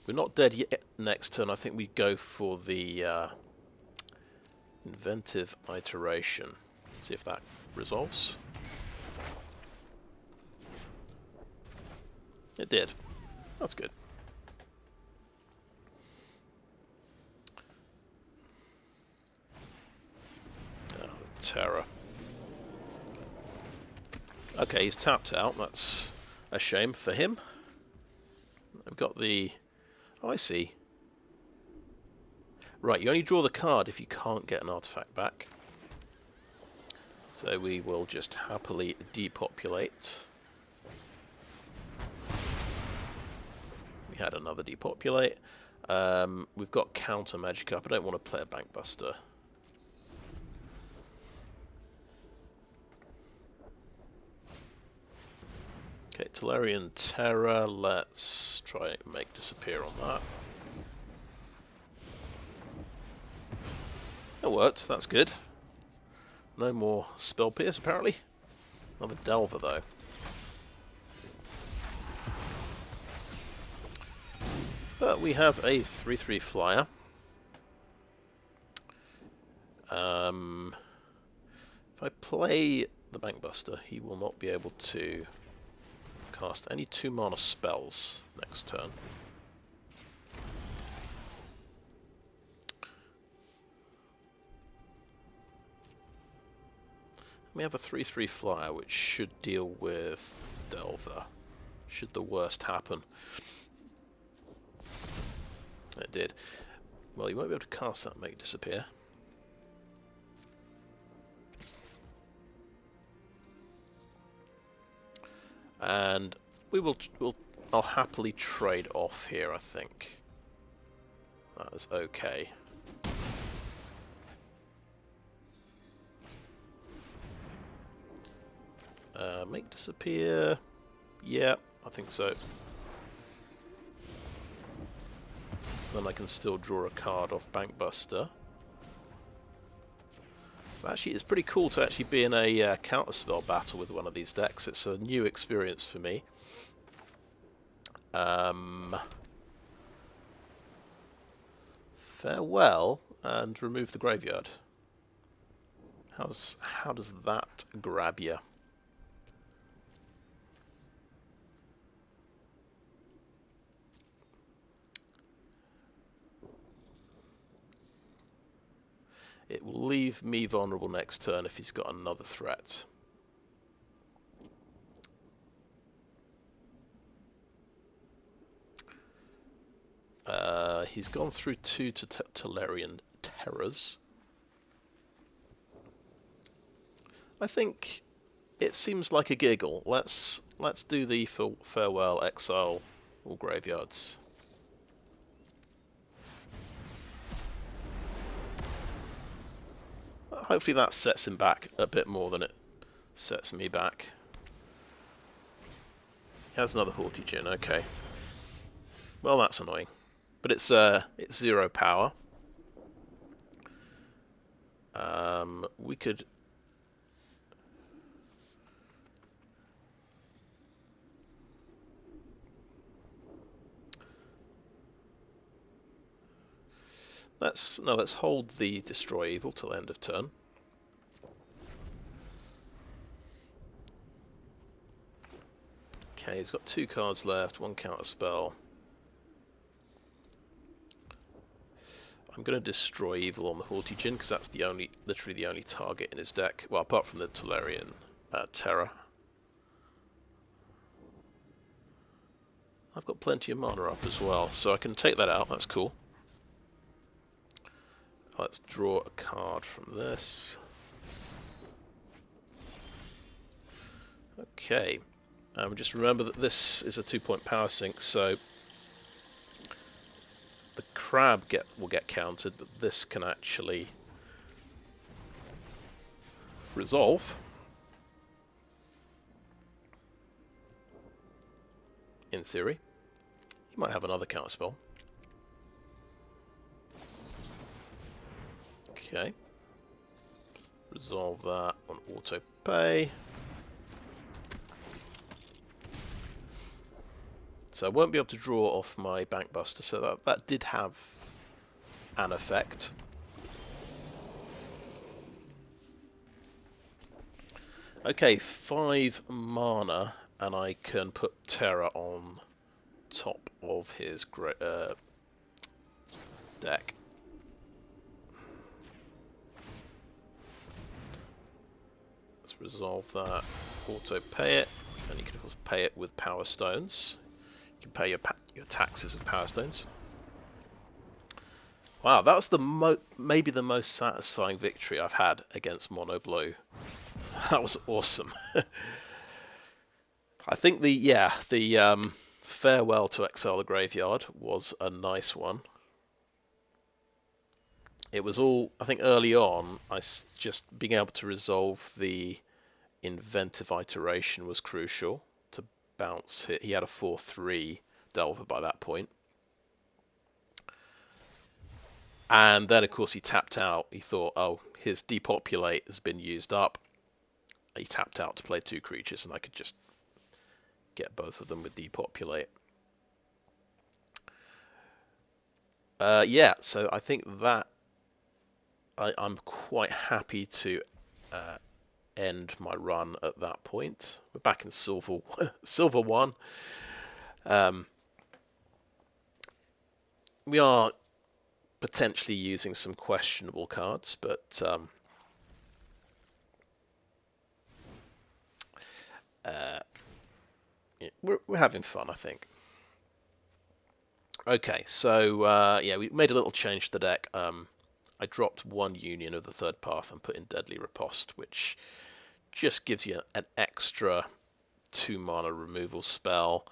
We're not dead yet next turn. I think we go for the inventive iteration. See if that resolves. It did. That's good. Oh, the terror. Okay, he's tapped out. That's a shame for him. I've got the... Oh, I see. Right, you only draw the card if you can't get an artifact back. So we will just happily depopulate. We had another depopulate. We've got counter magic up. I don't want to play a Bankbuster. Okay, Tolarian Terror. Let's try and make disappear on that. It worked. That's good. No more Spell Pierce, apparently. Another Delver, though. But we have a 3/3 flyer. If I play the Bankbuster, he will not be able to cast any 2-mana spells next turn. We have a 3/3 flyer which should deal with Delver, should the worst happen. It did. Well, you won't be able to cast that, make disappear. And I'll happily trade off here, I think. That is okay. Make disappear. Yeah, I think so. So then I can still draw a card off Bankbuster. So actually, it's pretty cool to actually be in a counterspell battle with one of these decks. It's a new experience for me. Farewell, and remove the graveyard. How does that grab you? It will leave me vulnerable next turn if he's got another threat. He's gone through 2 Tolarian Terrors. I think it seems like a giggle. Let's do the farewell, exile, all graveyards. Hopefully that sets him back a bit more than it sets me back. He has another Haughty Djinn, okay. Well, that's annoying. But it's 0 power. We could... Let's hold the Destroy Evil till end of turn. Okay, he's got 2 cards left, 1 counter spell. I'm going to Destroy Evil on the Haughty Djinn because that's literally the only target in his deck. Well, apart from the Tolarian Terror. I've got plenty of mana up as well, so I can take that out. That's cool. Let's draw a card from this. Okay. Just remember that this is a 2-point power sink, so the crab will get countered, but this can actually resolve. In theory. He might have another counterspell. Okay. Resolve that on auto pay. So I won't be able to draw off my Bankbuster, so that did have an effect. Okay, 5 mana, and I can put Terra on top of his deck. Let's resolve that, auto pay it, and you can of course pay it with Power Stones. You can pay your taxes with Power Stones. Wow, that was maybe the most satisfying victory I've had against monoblue. That was awesome. I think the farewell to Exile the Graveyard was a nice one. It was all, I think early on, just being able to resolve the inventive iteration was crucial to bounce. He had a 4/3 Delver by that point. And then, of course, he tapped out. He thought, oh, his Depopulate has been used up. He tapped out to play 2 creatures, and I could just get both of them with Depopulate. Yeah, so I think that I'm quite happy to end my run at that point. We're back in Silver 1. We are potentially using some questionable cards, but we're having fun, I think. Okay, so yeah, we made a little change to the deck. I dropped 1 Union of the Third Path and put in Deadly Riposte, which just gives you an extra 2 mana removal spell.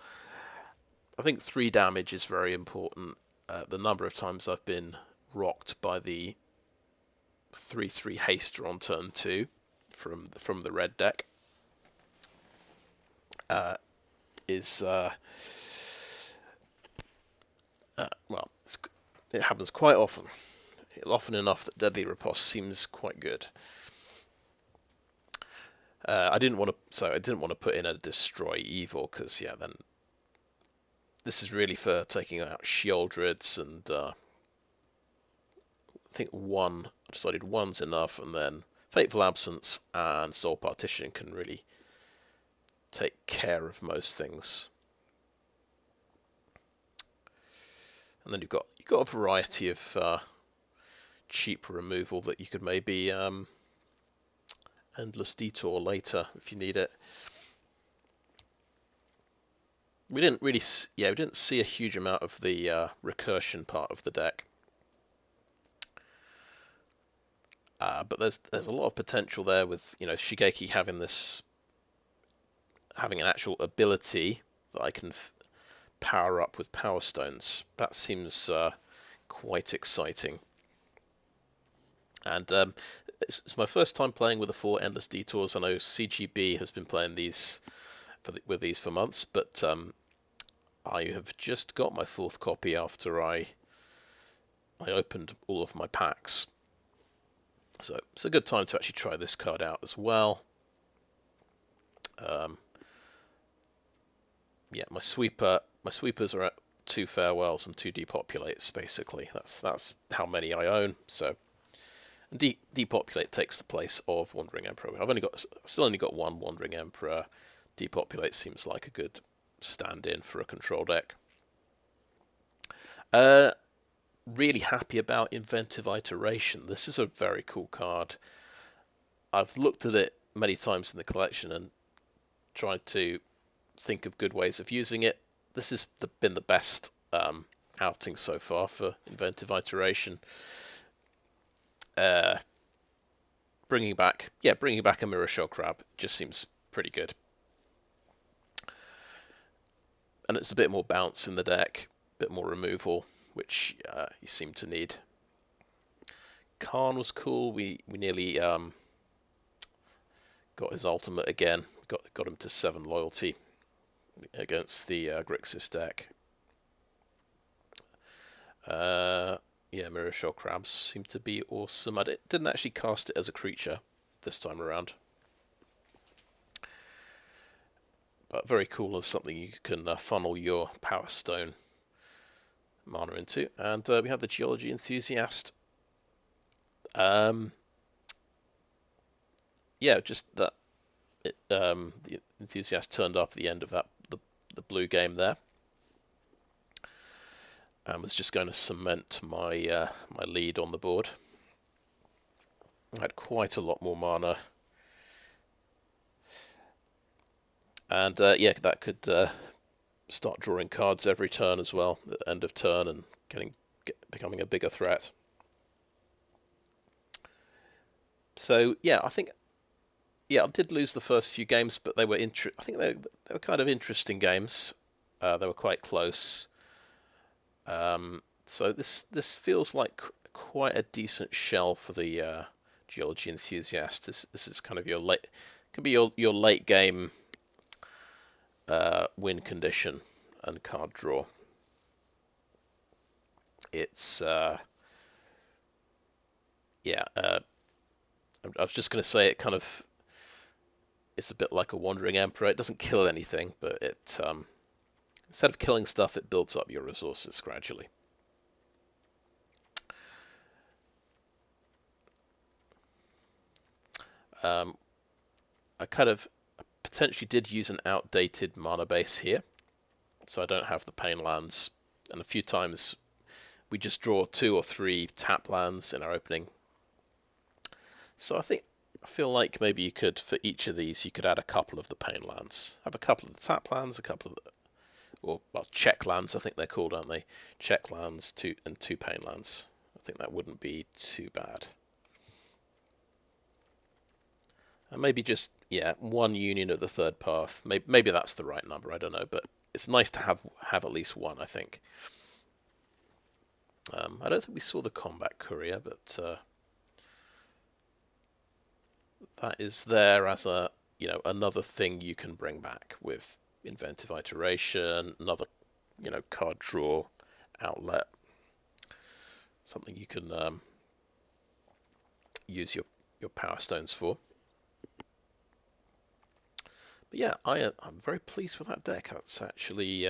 I think 3 damage is very important. The number of times I've been rocked by the 3/3 Haster on turn 2 from the red deck is well, it happens quite often. Often enough that Deadly Riposte seems quite good. I didn't want to put in a Destroy Evil because then this is really for taking out Sheoldreds, and I think I decided 1's enough, and then Fateful Absence and Soul Partition can really take care of most things. And then you've got a variety of cheap removal that you could maybe Endless Detour later if you need it. We didn't really, we didn't see a huge amount of the recursion part of the deck, but there's a lot of potential there with Shigeki having an actual ability that I can power up with Power Stones. That seems quite exciting. And it's my first time playing with the 4 Endless Detours. I know CGB has been playing these with these for months, but I have just got my 4th copy after I opened all of my packs. So it's a good time to actually try this card out as well. Yeah, my sweepers are at 2 farewells and 2 depopulates. Basically, that's how many I own. So, and depopulate takes the place of Wandering Emperor. Still only got 1 Wandering Emperor. Depopulate seems like a good stand-in for a control deck. Really happy about Inventive Iteration. This is a very cool card. I've looked at it many times in the collection and tried to think of good ways of using it. This has been the best outing so far for Inventive Iteration. Bringing back a Mirrorshell Crab just seems pretty good. And it's a bit more bounce in the deck, a bit more removal, which you seem to need. Khan was cool. We nearly got his ultimate again. Got him to 7 loyalty against the Grixis deck. Yeah, Mirrorshell Crabs seem to be awesome. I didn't actually cast it as a creature this time around. But very cool as something you can funnel your Power Stone mana into. And we have the Geology Enthusiast. Yeah, just that the Enthusiast turned up at the end of the blue game there. And was just going to cement my my lead on the board. I had quite a lot more mana. And yeah, that could start drawing cards every turn as well, at the end of turn, and becoming a bigger threat. So yeah, I think I did lose the first few games, but they were I think they were kind of interesting games. They were quite close. So this feels like quite a decent shell for the Geology Enthusiast. This is kind of your late game win condition and card draw. It's yeah. I was just going to say it's a bit like a Wandering Emperor. It doesn't kill anything, but it instead of killing stuff, it builds up your resources gradually. I kind of potentially did use an outdated mana base here, so I don't have the pain lands, and a few times we just draw 2 or 3 tap lands in our opening. So I feel like maybe you could, for each of these, you could add a couple of the pain lands. Have a couple of the tap lands, a couple of check lands, I think they're called, aren't they? Check lands, 2 pain lands. I think that wouldn't be too bad. And maybe just, 1 union of the third path. Maybe that's the right number, I don't know. But it's nice to have at least 1, I think. I don't think we saw the Combat Courier, but that is there as another thing you can bring back with Inventive Iteration, another, card draw outlet. Something you can use your Power Stones for. But yeah, I'm very pleased with that deck. That's actually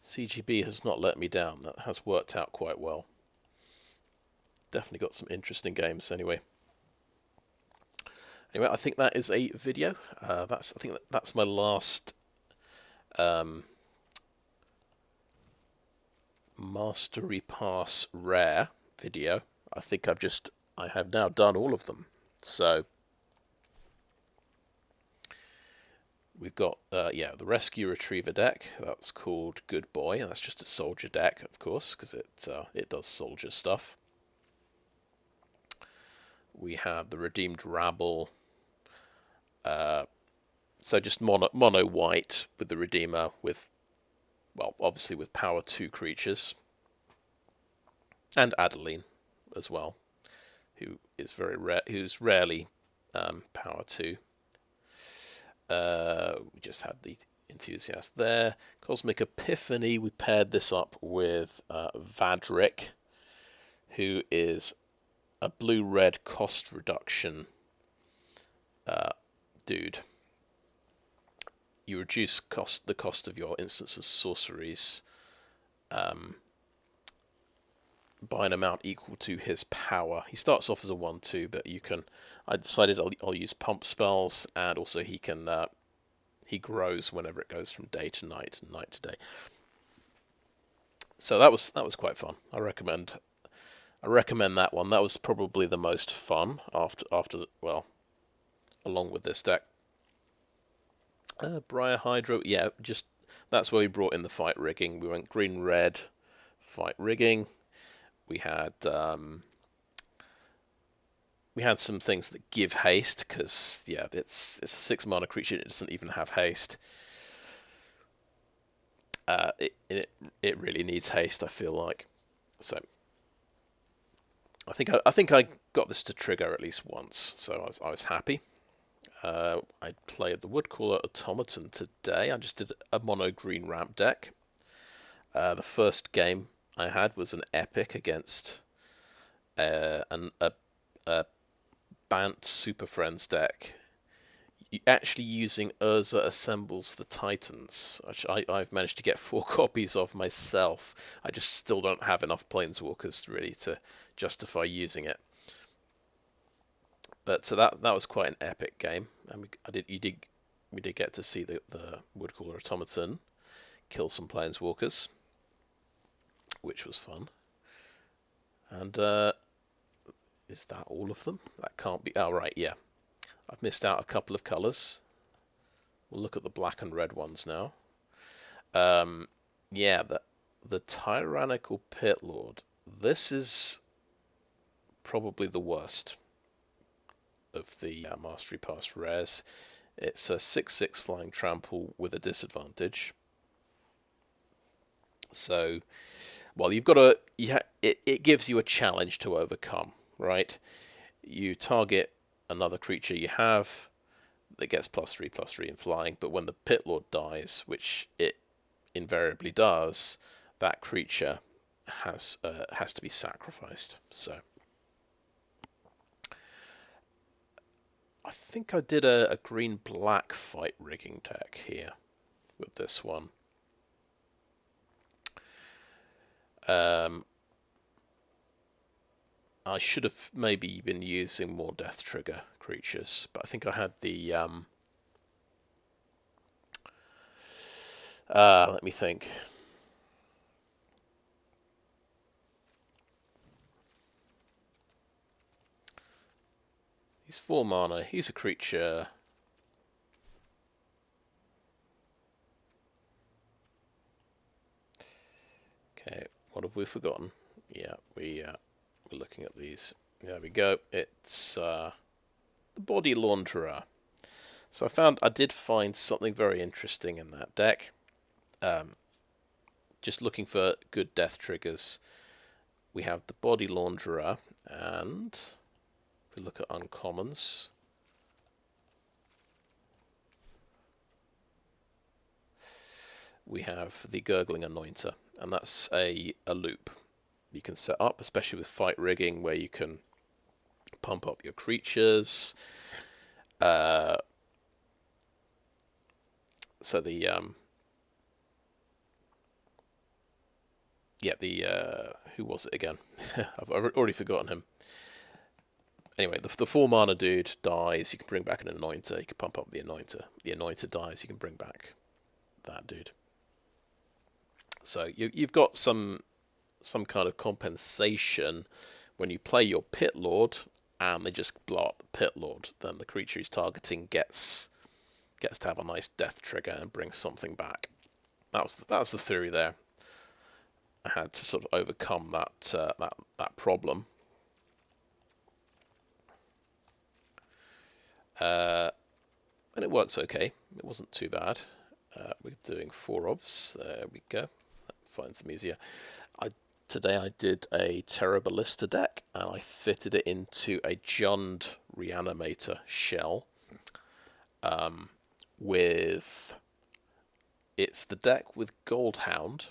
CGB has not let me down. That has worked out quite well. Definitely got some interesting games anyway. Anyway, I think that is a video. I think that's my last Mastery Pass Rare video. I think I have now done all of them. So we've got the Rescue Retriever deck. That's called Good Boy. That's just a soldier deck, of course, because it does soldier stuff. We have the Redeemed Rabble. So just mono white with the Redeemer with, well, obviously with power 2 creatures. And Adeline as well, who is who's rarely power 2. We just had the Enthusiast there. Cosmic Epiphany, we paired this up with Vadric, who is a blue-red cost reduction dude. You reduce the cost of your instants and sorceries by an amount equal to his power. He starts off as a 1/2, but you can. I decided I'll use pump spells, and also he can. He grows whenever it goes from day to night and night to day. So that was quite fun. I recommend that one. That was probably the most fun along with this deck. Briar Hydro, yeah, just that's where we brought in the fight rigging. We went green-red fight rigging. We had some things that give haste because it's a 6 mana creature. It doesn't even have haste. It really needs haste. I feel like so. I think I got this to trigger at least once, so I was happy. I played the Woodcaller Automaton today. I just did a mono green ramp deck. The first game I had was an epic against a Bant Super Friends deck. Actually using Urza Assembles the Titans, which I've managed to get 4 copies of myself. I just still don't have enough Planeswalkers really to justify using it. But so that was quite an epic game, and we did get to see the Woodcaller Automaton kill some Planeswalkers, which was fun. And is that all of them? That can't be. Oh right, yeah. I've missed out a couple of colours. We'll look at the black and red ones now. Yeah, the Tyrannical Pit Lord. This is probably the worst of the Mastery Pass rares. It's a 6/6 flying trample with a disadvantage. So, well, you've got to. It gives you a challenge to overcome, right? You target another creature you have that gets +3/+3 in flying, but when the Pit Lord dies, which it invariably does, that creature has to be sacrificed. So I think I did a green-black fight rigging deck here with this one. I should have maybe been using more Death Trigger creatures, but I think I had the let me think. He's 4 mana. He's a creature. Okay, what have we forgotten? Yeah, we're looking at these. There we go. It's the Body Launderer. So I did find something very interesting in that deck. Just looking for good death triggers. We have the Body Launderer, and if we look at uncommons, we have the Gurgling Anointer, and that's a loop you can set up, especially with fight rigging, where you can pump up your creatures. So the who was it again? I've already forgotten him. anyway, the 4 mana dude dies, you can bring back an Anointer, you can pump up the Anointer. The Anointer dies, you can bring back that dude. So you've got some kind of compensation when you play your Pit Lord and they just blow up the Pit Lord. Then the creature he's targeting gets to have a nice death trigger and bring something back. That was the theory there. I had to sort of overcome that problem. And it works okay. It wasn't too bad. We're doing 4 ofs. There we go. That finds them easier. Today I did a Terra Ballista deck, and I fitted it into a Jund Reanimator shell. It's the deck with Goldhound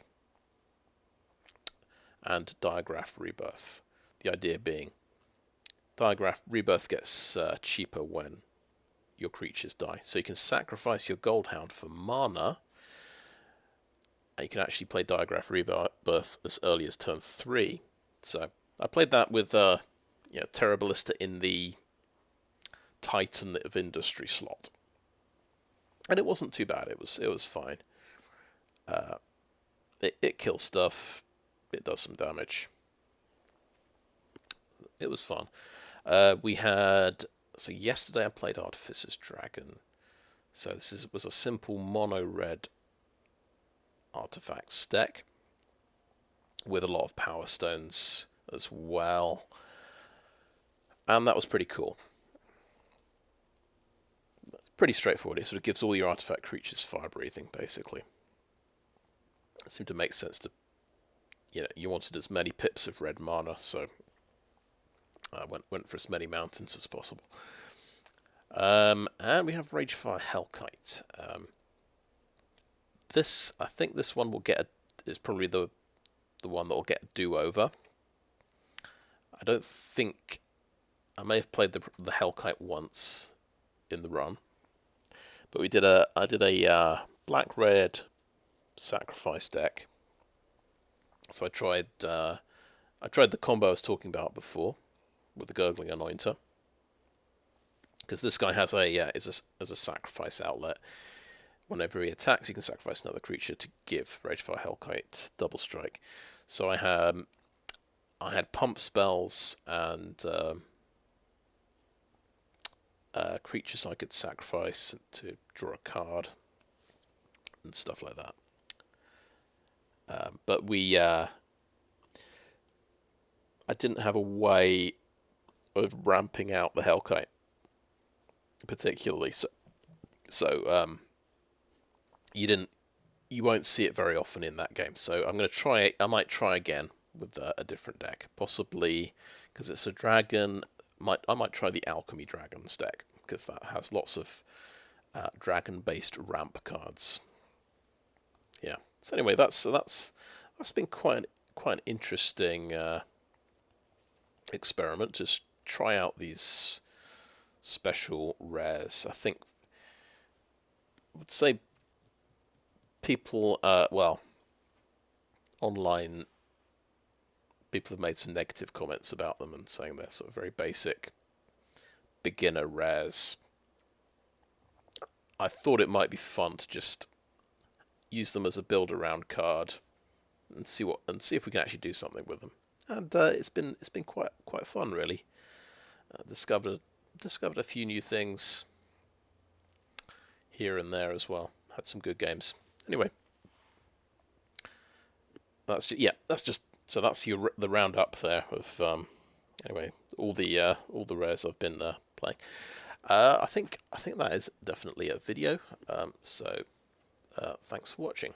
and Diagraph Rebirth. The idea being, Diagraph Rebirth gets cheaper when your creatures die. So you can sacrifice your Goldhound for mana, and you can actually play Diagraph Rebirth as early as turn 3. So I played that with Terra Ballista in the Titan of Industry slot, and it wasn't too bad. It was fine. It kills stuff. It does some damage. It was fun. So yesterday I played Artificer's Dragon. So this was a simple mono red artifacts deck with a lot of power stones as well, and that was pretty cool. It's pretty straightforward. It sort of gives all your artifact creatures fire breathing, basically. It seemed to make sense to, you wanted as many pips of red mana, so I went for as many mountains as possible. And we have Ragefire Hellkite. I think this one is probably the one that will get a do-over. I don't think I may have played the Hellkite once in the run, but I did a black-red sacrifice deck. So I tried the combo I was talking about before with the Gurgling Anointer, because this guy has as a sacrifice outlet. Whenever he attacks, he can sacrifice another creature to give Ragefire Hellkite double strike. So I had pump spells and creatures I could sacrifice to draw a card and stuff like that. But I didn't have a way of ramping out the Hellkite particularly, so you won't see it very often in that game. So I might try again with a different deck, possibly because it's a dragon. I might try the Alchemy Dragons deck, because that has lots of dragon-based ramp cards. Yeah. So anyway, that's been quite an interesting experiment. Just try out these special rares. I would say people, online people have made some negative comments about them and saying they're sort of very basic beginner rares. I thought it might be fun to just use them as a build around card and see if we can actually do something with them. And it's been quite fun, really. Discovered a few new things here and there as well. Had some good games. Anyway, that's the roundup there of anyway, all the rares I've been playing. I think that is definitely a video. So thanks for watching.